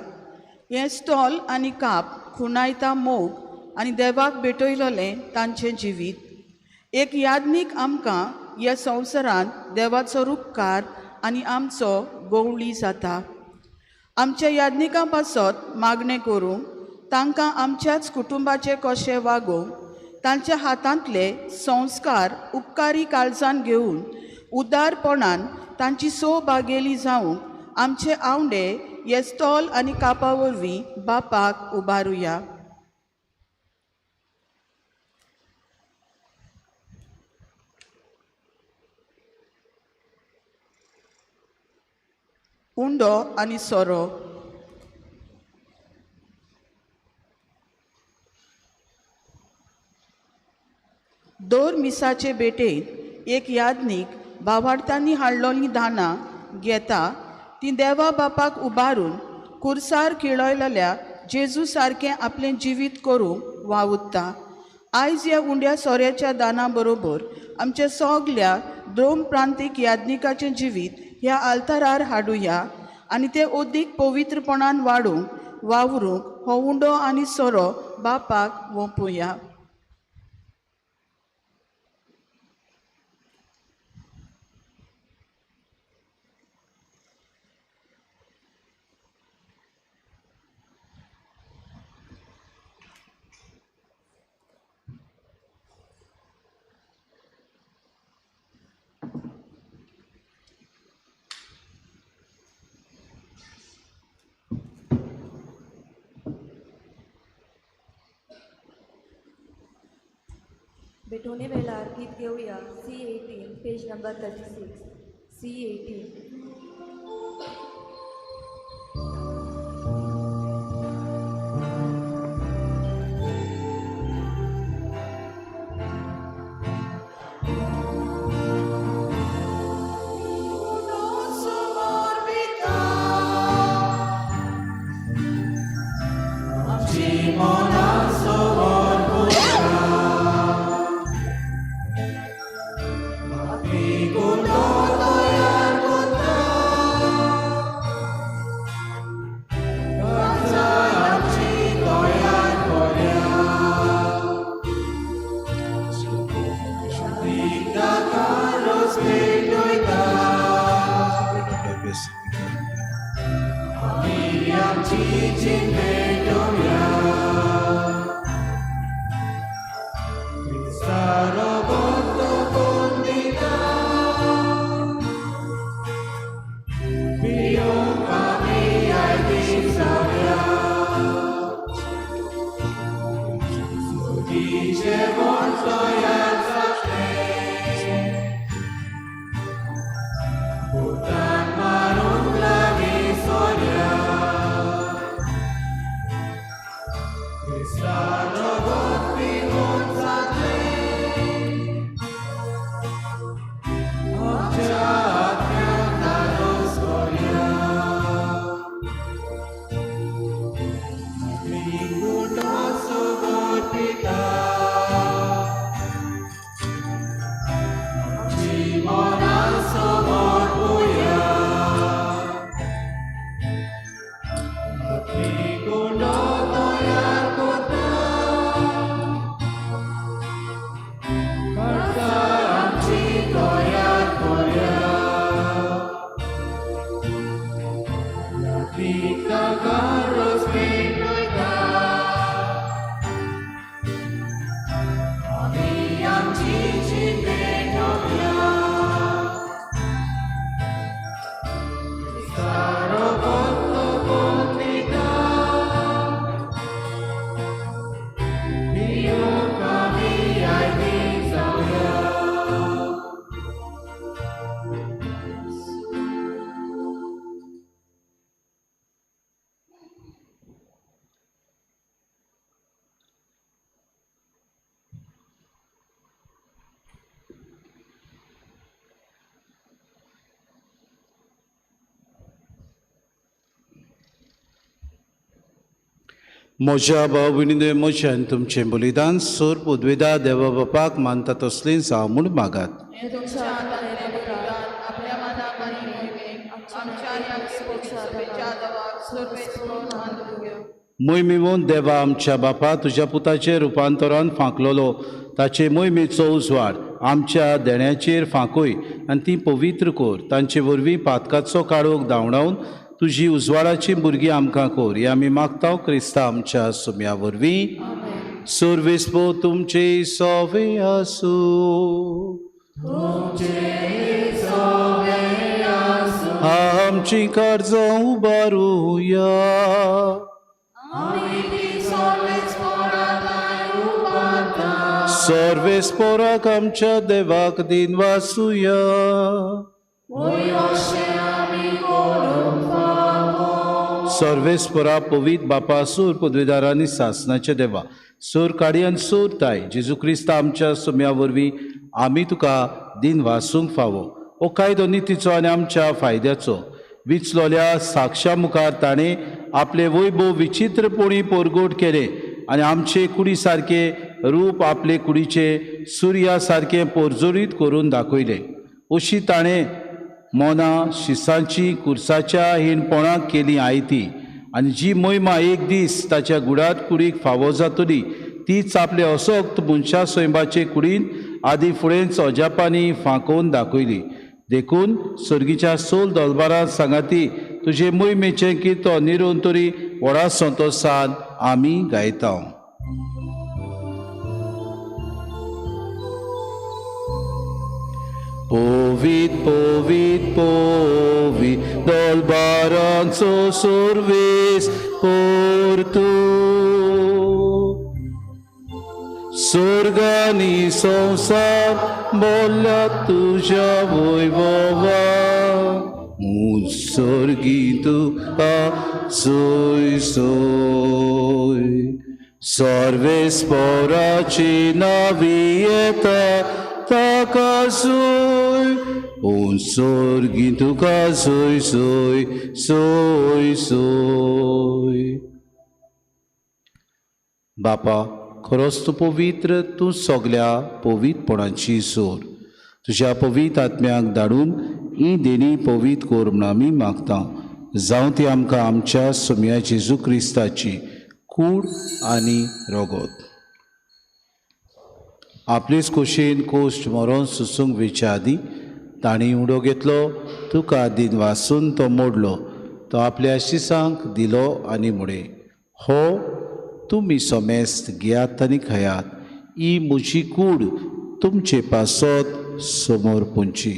हे स्टॉल आनी काप खुणायता मोग आनी देवाक भेटयलोलें तांचें जिवीत. एक यादनीक आमकां ह्या संवसारांत देवाचो उपकार आनी आमचो गवळी जाता. आमच्या यादनिकां पासत मागणें करूंक तांकां आमच्याच कुटुंबाचे कशें वागोवंक तांच्या हातांतले संस्कार उपकारी काळजान घेवन उदारपणान तांची सो बागेली जावंक आमचे आवंडे हे स्टॉल आनी कापा वरवीं बापाक उबारुया. उंडो आनी सोरो दर मिसाचे बेटेन एक यादनीक भावार्थांनी हाडलोलीं दानां घेता ती देवा बापाक उबारून कुर्सार खिळयलेल्या जेजू सारकें आपलें जिवीत करूंक वावुरता. आयज ह्या उंड्या सोऱ्याच्या दाना बरोबर आमच्या सगल्या द्रोम प्रांतीक यादनिकाचें जिवीत ह्या आल्तारार हाडुया आनी तें ओदीक पवित्रपणान वाडूंक वावरूंक हो उंडो आनी सोरो बापाक वोंपुया. बेटोने वेलार गीत घेऊया C18 page number 36 C18. Go, go, go, go, go, go. म्हज्या भाव भयणींनो, म्हज्यान तुमचें बलिदान सोर उद्वेदा देवा बापाक मानता तसलें जावं म्हूण मागात. मोहिमेवून देवा आमच्या बापा तुज्या पुताचेर रुपांतरान फांकलोलो ताचे मोहिमेचो उजवाड आमच्या देण्याचेर फांकूय आनी ती पवित्र कोर. तांचे वरवीं पातकाचो काळोख धांवडावन तुजी उजवाडाची भुरगीं आमकां कोर. हे आमी मागता क्रिस्ता आमच्या सुम्या वरवीं. सुरवेस्पो तुमचे सोवे आसूं. आमची काळजां उबारुया. सर्वेस्पोराक आमच्या देवाक दिन वासुया. सर्वेस्परा पवित्र बापा सूर पदवीदारांनी सासनाचे देवा सूर काडी आनी सूर ताय जेजू क्रिस्ता आमच्या सुम्या वरवीं आमी तुका दिन वासूंक फावो. हो कायदो नितीचो आनी आमच्या फायद्याचो विचलोल्या साक्षा मुखार ताणें आपले वैभव विचित्रपणी पोरगोट केले आनी आमचे कुडी सारके रूप आपले कुडीचे सुर्या सारकें पोरजोरीत करून दाखयले. अशी ताणें मोना शिसांची कुर्साच्या हिणपणाक केली आयती आनी जी मोहिमा एक दीस ताच्या गुडात कुडीक फावो जातली तीच आपले असोक्त मनशा सोयंबाचे कुडीन आदी फुडेंच अजापांनी फांकोवन दाखयली. देखून सर्गीच्या सोल दरबारांत सांगाती तुजे मोहिमेचें कितो निरंतरी व्हडा संतोशान आमी गायता. Povit, povit, povit, dolbaranzo sorves por tu. Sorgani संसार बोला तुझ्या वैभवा. उत्सर्गी तुका सोय सोय. सर्वेस्पराची नावी येता ताका सोय. उत्सर्गी तुका सोय सोय सोय सोय. बापा खरोच तूं पवित्र, तूं सगल्या पवित्रपणाची सोर. तुज्या पवित्र आत्म्याक धाडून ही देणी पवित्र कोर म्हूण आमी मागता. जावं ती आमकां आमच्या सुम्या जेजू क्रिस्ताची कूड आनी रगत. आपलीच खोशेन कोश्ट मरोन सुसूंक वेच्या आदी ताणी उडो घेतलो तुका दिन वासून तो मोडलो तो आपल्या शिसांक दिलो आनी मुडे हो तुमी सोमेस्त घेयात आनी खयात ही म्हजी कूड तुमचे पासत समोर पोंची.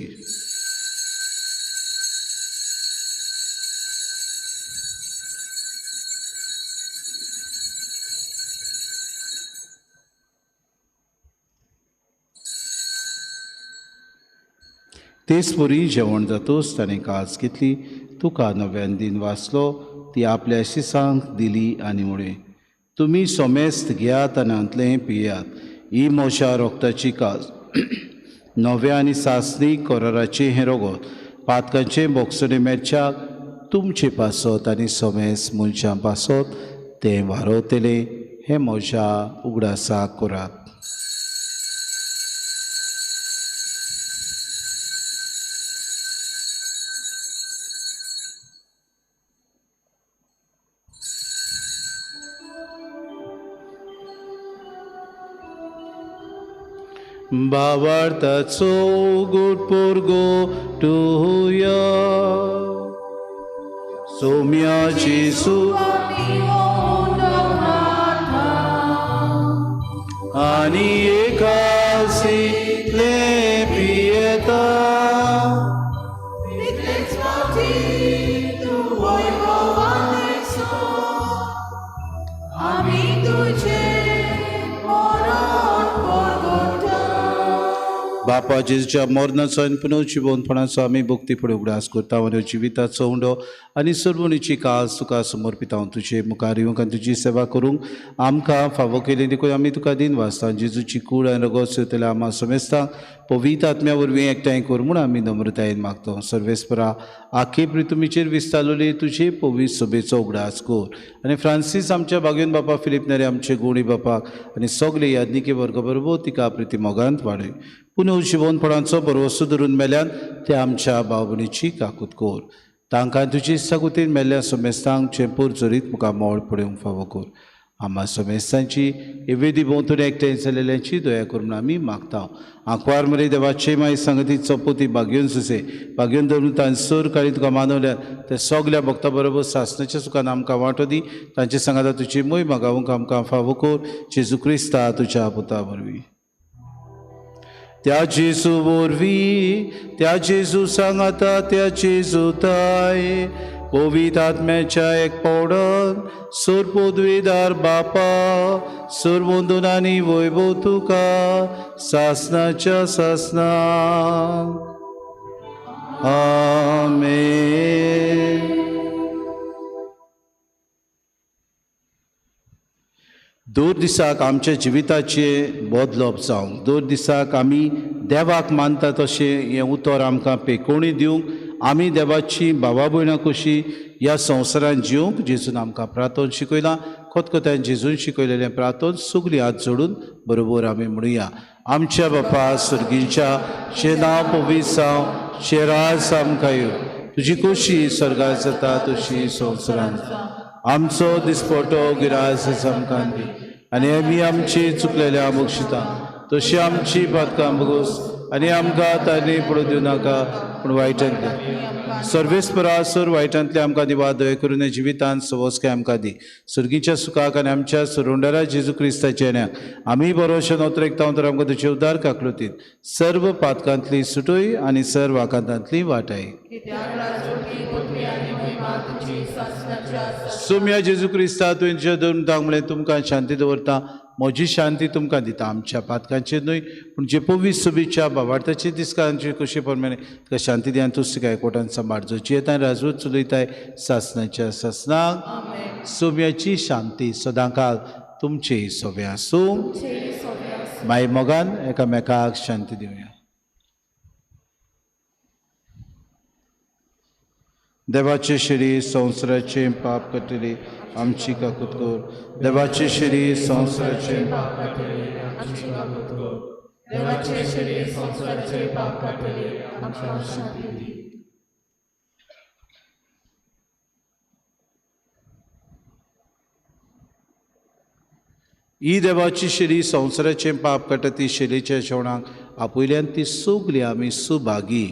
तेच परी जेवण जातोच ताणें कास घेतली तुका नव्यान दिन वाचलो ती आपल्या शिसांक दिली आनी म्हळें तुमी सोमेस्त घेयात आनी अंतलें पियात ही मोशा रोगताची कास नव्या आनी सासणीक कोराराचें हें रोगोत पातकांचें बोगसोडे मेरच्याक तुमचे पासत आनी सोमेस्त मनशां पासत तें वारोतलें हें मोशा उगडासाक कोरात. Bavartatso good porgo tuya Somya Jesu Ani ekasi le pieta बापा जेजूच्या मोरनाचो आनी पुनव जिवनपणाचो आमी भक्ती फुडें उगडास करता आनी जिविताचो उंडो आनी सर्वणीची कास तुका समर्पिता हांव तुजे मुखार येवंक आनी तुजी सेवा करूंक आमकां फावो केली देखून आमी तुका दिन वाचता जेजूची कूड आनी रगत सेवतल्या आमा समेस्तांक पवित्र आत्म्या वरवीं एकठांय कर म्हूण आमी नम्रतायेन मागता. सर्वेस्परा आखे प्रितुमीचेर विस्तारलेली तुजे पवित्र सभेचो उगडास कर आनी फ्रांसीस आमच्या बागेन बापा फिलीप नेरे आमचे गोणी बापाक आनी सगळे यादनिके वर्ग बरोबर तिका प्रिती मोगांत वाडय पुनव जिवनपणाचो बरोवसो धरून मेल्यान ते आमच्या भावभयणीची काकूत कर तांकां तुजी सागुतीन मेल्ल्या समेस्तांक चेंपूर जरीत मुखार मोळ पडूंक फावो कर आम्हा समेस्तांची एवेदी भोंवतणी एकठांय जालेल्यांची दया करून आमी मागता. आंकवार मरे देवाचे माय संगती चपोती बागेवन सुसे बागेवन धरून तांचोर काळी तुका मानवल्या त्या सगल्या भक्तां बरोबर सासणाच्या सुखान आमकां वांटो दी तांचे सांगाता तुजी मोय मागावूंक आमकां फावो कर जेजू क्रिस्ता तुज्या पुता वरवीं. त्या जेजू वरवीं त्या जेजू सांगाता त्या जेजू ताय पवित्र आत्म्याच्या एक पौडन सोरपोद्वेदार बापा सोरवंदून आनी वैभव तुका सासणाच्या सासना आमेन. दोर दिसाक आमच्या जिविताचे बदलप जावंक दोर दिसाक आमी देवाक मानता तशें हें उतर आमकां पेकोवणी दिवंक आमी देवाची भावा भयणां कशीं ह्या संवसारांत जिवंक जेजून आमकां प्रार्थना शिकयलां खतखत्यान जेजून शिकयलेलें प्रार्थना सगळीं हात जोडून बरोबर आमी म्हणुया. आमच्या बापा सुर्गीच्या शे नांव पवित्र जावं शे राज आमकां येवं तुजी खोशी स्वर्गांत जाता तशी संवसारांत आमचो दिसपटो गिरास आमकां दी आनी आमी आमची चुकलेल्या बक्षिता तशी आमची पातकां बगोस आनी आमकां तांणी पडूं दिवं नाका पूण वायटांतल्या सर्वेस्परा सर वायटांतले आमकां दिवा दय करून जिवितांत सवस्काय आमकां दी सुर्गीच्या सुखाक आनी आमच्या सुरोंडरा जेजू क्रिस्ताच्या येण्याक आमी बरोवशेन उतरेकता तर आमकां तुजे उद्दार काकलुतीन सर्व पातकांतली सुटोय आनी सर्व आकांतांतली वाटाय सोम्या जेजू क्रिस्ता तुवें धरून तांक म्हळें तुमकां शांती दवरता म्हजी शांती तुमकां दिता आमच्या पातकांचेर न्हय पूण जे पवित्र सभेच्या भावार्थाचे दिसकांचे कशे प्रमाणे तुका शांती दियान तूं तिका एकवटान सांबाळचो जी येताय राजवट चलयताय सासणाच्या सासणाक सोम्याची शांती सदांकाळ तुमचे सोबे आसूं माय मोगान एकामेकाक शांती दिवया. देवाचे शरीर संवसाराचे पाप कटले आमची काकूत कर देवाचे शरीर संवसाराचे पाप कटले आमची काकूत कर देवाचे शरीर संवसाराचे पाप कटले आमकां शांती दी. ही देवाची शिरी संवसाराचें पाप काडटा ती शिरीच्या जेवणाक आपुयल्यान ती सगली आमी सुभागी.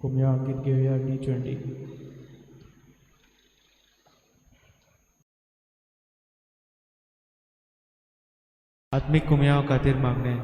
कुम्या अंकित घेऊया D20. आत्मिक कुम्या खातीर मागणे.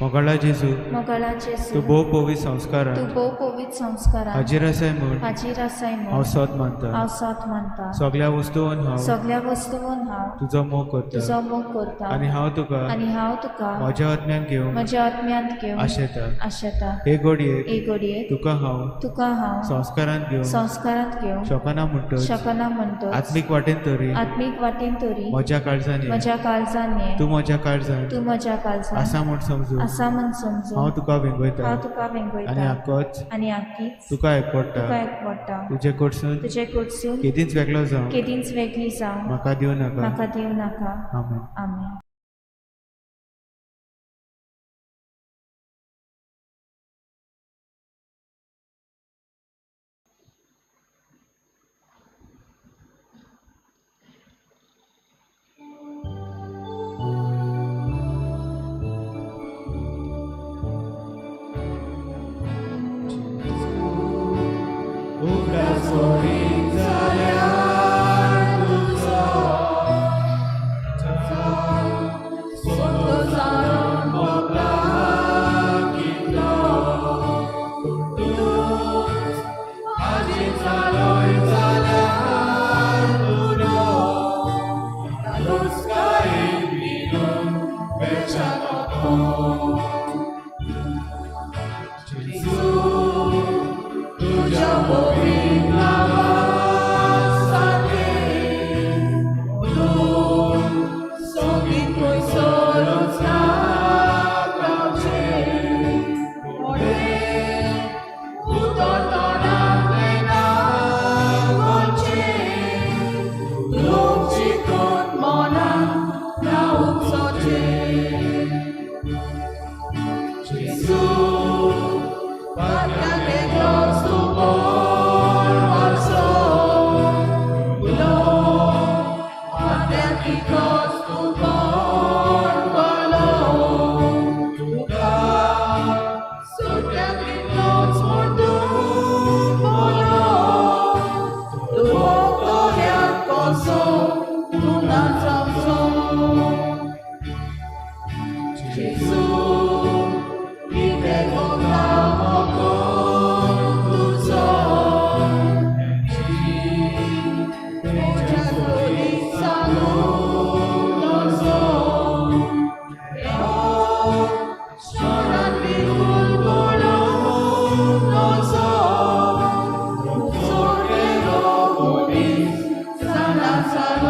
मोगळा जेजू, मोगळा जेजू, तूं भोव पवित्र संस्कार तूं भोव पवित्र संस्कारान हाजीर आसाय म्हूण हाजीर आसाय हांव म्हूण सत मानता. हांव सत मानता. सगळ्या वस्तूंवन हांव सगळ्या वस्तूंवन हांव तुजो मोग करता तुजो मोग करता आनी हांव तुका आनी हांव तुका म्हज्या आत्म्यान घेवन म्हज्या आत्म्यांत घेवन आशेता. आशेता. हे घडयेक हे घडयेक तुका हांव तुका हांव संस्कारांत घेवन संस्कारांत घेवन शकना म्हणटच शकना म्हणटच आत्मीक वाटेन तरी आत्मीक वाटेन तरी म्हज्या काळजान ये. म्हज्या काळजान ये. तूं म्हज्या काळजान तूं म्हज्या काळजान आसा म्हूण समजून आसा म्हूण समजून हांव तुका वेंगयता हांव तुका आनी वेंगयता आक्कोच आनी आख्खीच तुका एकपडटा. तुका एकवटा. तुजे कडसून तुजे कडसून केदींच वेगळो जावं केदींच वेगळी जावं म्हाका दिवं नाका. म्हाका दिवं नाका. आमेन. आमेन. Sana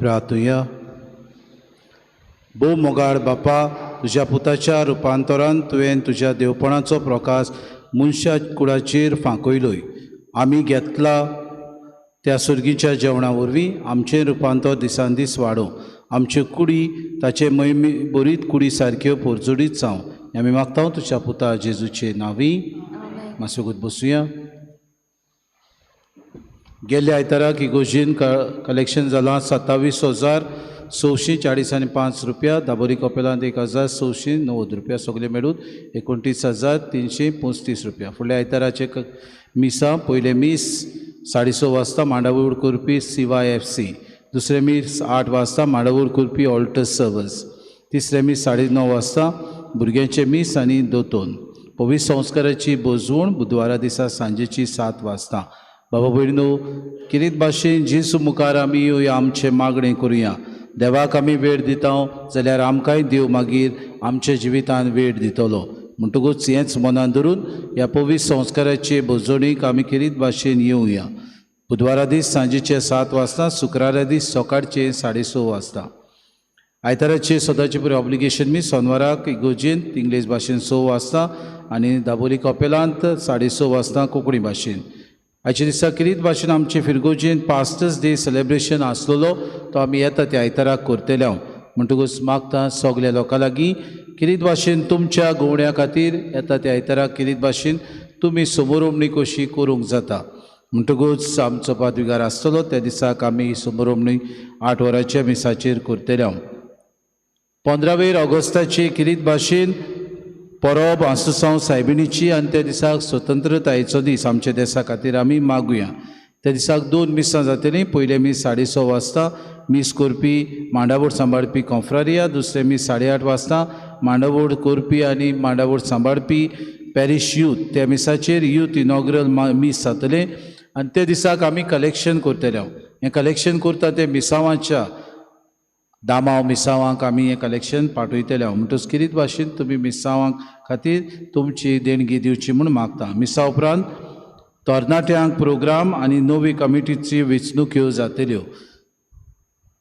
प्रार्थुया. भोव मोगाळ बापा, तुज्या पुताच्या रुपांतरान तुवें तुज्या देवपणाचो प्रकाश मनशा कुळाचेर फांकयलोय. आमी घेतला त्या सुर्गीच्या जेवणा वरवीं आमचें रुपांतर दिसान दीस वाडो. आमच्यो कुडी ताचे मैमी बरीत कुडी सारक्यो पोरजोडीत जावं. आमी मागता तुज्या पुता जेजूचे नांवी. मातसो बसूया. गेल्ल्या आयताराक इगोर्जीन कलेक्शन जालां 27,640.5 रुपया. दाबोरी कपेलांत 1,690 रुपया. सगळे मेळून 29,335 रुपया. फुडल्या आयताराचे मिसां पयले मीस 6:30 वाजता मांडावळ करपी CYFC. दुसरे मीस 8 वाजता मांडावळ करपी ऑल्टस सर्वस. तिसरे मीस 9:30 वाजता भुरग्यांचे मीस आनी दोतोन. पवित्र संस्काराची बोजवण बुधवारा दिसा सांजेची 7 वाजता. बाबा भयणीनो, किरीत भाशेन जेजू मुखार आमी येवया, आमचें मागणें करुया. देवाक आमी वेळ दिता जाल्यार आमकांय देव मागीर आमच्या जिवितान वेळ दितलो. म्हणटकूच हेंच मनान धरून ह्या पवित्र संस्काराचे बोजवणेक आमी किरीत भाशेन येवया. बुधवारा दीस सांजेचे 7 वाजता, शुक्रारा दीस सकाळचे 6:30 वाजता. आयताराचे सदांचे पुरे ऑब्लिगेशन मीस सोनवाराक इगोर्जेंत इंग्लीश भाशेन 6 वाजता आनी दाबोली कपेलांत 6:30 वाजता कोंकणी भाशेन. आयच्या दिसा किरीत भाशेन आमचे फिरगोजेन पास्टर्स डे सेलेब्रेशन आसलेलो तो आमी येता त्या आयताराक करतले. म्हणटकूच मागता सगल्या लोकां लागीं किरीत भाशेन तुमच्या गवण्यां खातीर येता त्या आयताराक किरीत भाशेन तुमी समोरमणी कशी करूंक जाता. म्हणटकूच आमचो पादविगार आसतलो त्या दिसाक आमी समोरमणी 8 वरांच्या मिसाचेर करतले. 15 ऑगस्टाचे किरीत भाशेन परब आसुसांव सायबिणीची आनी त्या दिसाक स्वतंत्रतायेचो दीस आमच्या देशा खातीर आमी मागुया. त्या दिसाक 2 मिसां जातलीं. पयले मीस 6:30 वाजता मीस करपी मांडावळ सांबाळपी कॉन्फ्रारिया. दुसरे मीस 8:30 वाजता मांडावळ करपी आनी मांडावळ सांबाळपी पॅरिश यूथ. त्या मिसाचेर यूथ इनॉग्रल मीस जातलें आनी त्या दिसाक आमी कलेक्शन करतले. हें कलेक्शन करता ते मिसांवाच्या दामाव मिसांवांक आमी हें कलेक्शन पाठयतले. म्हणटच किरीत भाशेन तुमी मिसांवांक खातीर तुमची देणगी दिवची म्हूण मागता. मिसां उपरांत तरणाट्यांक प्रोग्राम आनी नवी कमिटीची वेंचणुक्यो जातल्यो.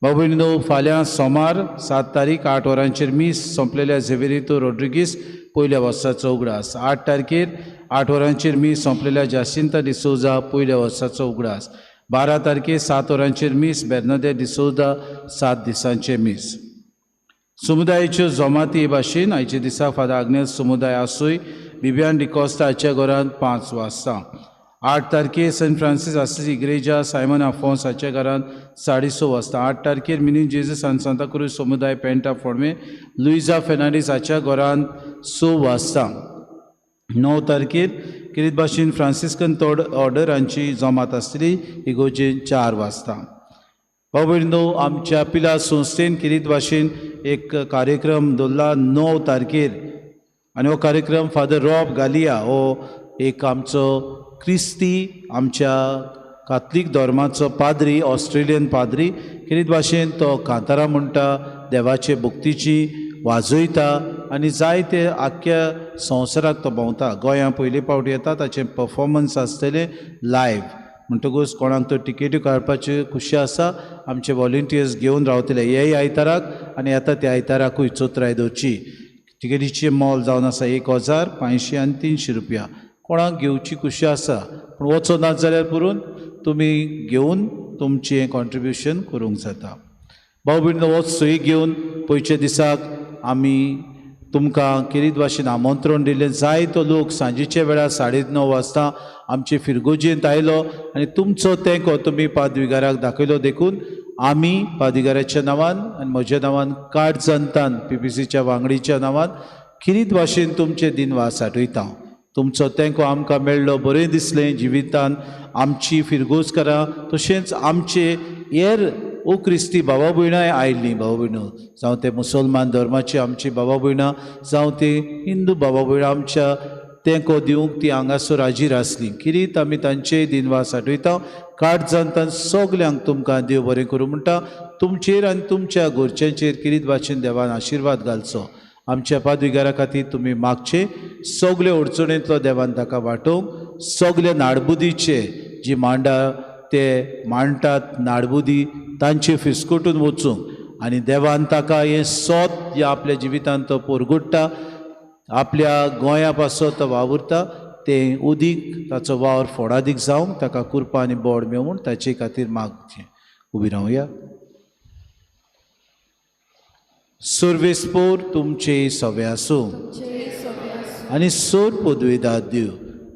भाव भयणीनो, फाल्यां सोमार 7 तारीख 8 वरांचेर मीस सोंपलेल्या झेवेरितो रॉड्रिगीस पयल्या वर्साचो उगडास. 8 तारखेर 8 वरांचेर मीस सोंपलेल्या जासिंता डिसोजा पयल्या वर्साचो उगडास. 12 तारखेर 7 वरांचेर मीस बेर्नादे डिसोजा 7 दिसांचे मीस. समुदायाच्यो जमाती भाशेन आयचे दिसा फादर आग्नेस समुदाय आसूय बिबियान डिकॉस्टा हाच्या घरांत 5 वाजता. 8 तारखेर Saint Francis Assisi इग्रेजा Simon Afonso हाच्या घरांत 6:30 वाजता. 8 तारखेर मिनी जेजस आनी सांता क्रूज समुदाय पेंटा फोडमे लुइजा फेर्नांडीस हाच्या घरांत 6 वाजता. 9 तारखेर किरीत भाशेन फ्रांसिस्कन थर्ड ऑर्डर हांची जमात आसतली इगोर्जेन 4 वाजता. भाव भयणीनो, आमच्या पिला संस्थेन किरीत भाशेन एक कार्यक्रम दवरला 9 तारखेर आनी हो कार्यक्रम फादर रॉब गालिया हो एक आमचो क्रिस्ती आमच्या काथलीक धर्माचो पाद्री, ऑस्ट्रेलियन पाद्री. किरीत भाशेन तो कांतारां म्हणटा, देवाचे भक्तीची वाजयता आनी जायते आख्ख्या संवसाराक तो भोंवता. गोंयांत पयले फावटी येता, ताचें परफॉर्मन्स आसतलें लायव्ह. म्हणटकूच कोणाक तो टिकेट्यो काडपाची खुशी आसा, आमचे वॉलंटियर्स घेवन रावतले हेय आयताराक आनी येता त्या आयताराकूय चोत्राय दवरची. टिकेटीचें मोल जावन आसा 1,000, 500 आनी 300 रुपया. कोणाक घेवची खुशी आसा पूण वचो नात जाल्यार पुरून तुमी घेवन तुमचें कॉन्ट्रिब्युशन करूंक जाता. भाव भयणीनो, हो सई घेवन पयच्या दिसाक आमी तुमकां किरीत भाशेन आमंत्रण दिल्लें. जायतो लोक सांजेच्या वेळार 9:30 वाजता आमचे फिरगोजेंत आयलो आनी तुमचो तेंको तुमी पादविगाराक दाखयलो. देखून आमी पादविगाराच्या नांवान आनी म्हज्या नांवान काट जनतान PPCच्या वांगडीच्या नांवान किरीत भाशेन तुमचे दिनवास साठयता. तुमचो तेंको आमकां मेळ्ळो, बरें दिसलें. जिवितान आमची फिरगोज करा, तशेंच आमचे हेर ओ क्रिस्ती भावा भयणांय आयिल्लीं. भाव भयणो, जावं ते मुसलमान धर्माची आमची भावा भयणां, जावं ते हिंदू भावा भयणां आमच्या तेंको दिवंक ती हांगासर हाजीर आसलीं. किरीत आमी तांचेय दिनवास साठयता. काट जनतान सगल्यांक तुमकां देव बरें करूं म्हणटा. तुमचेर आनी तुमच्या घरच्यांचेर किरीत भाशेन देवान आशिर्वाद घालचो. आमच्या पादविगारा खातीर तुमी मागचे. सगळे अडचणींतलो देवान ताका वांटोवंक, सगळे नाडबुदीचे जी मांडा ते मांडटात नाडबुदी तांचे फिस्कुटून वचूंक आनी देवान ताका हें सोत जे आपल्या जिवितांत तो पोरगुट्टा आपल्या गोंया पासो तो वावुरता तें उदीक ताचो वावर फोडादीक जावंक ताका कुरपा आनी बोड मेळून ताचे खातीर मागचें. उबी रावया. सर्वेस्पोर तुमचे सवे आसूं आनी सोर पदवेदाद दिव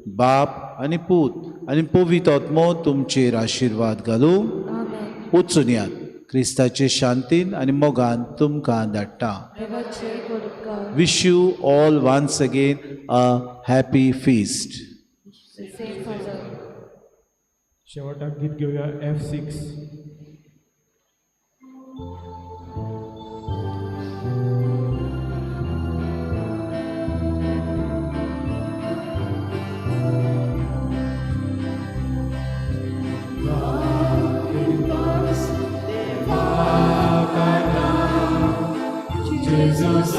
बाप आनी पूत आनी पवित्र आत्मो तुमचेर आशिर्वाद घालूं. वचून यात. क्रिस्ताचे शांतीन आनी मोगान तुमकां धाडटा. Wish you all once again a happy feast. शेवटाक गीत घेवया F6. Jesus,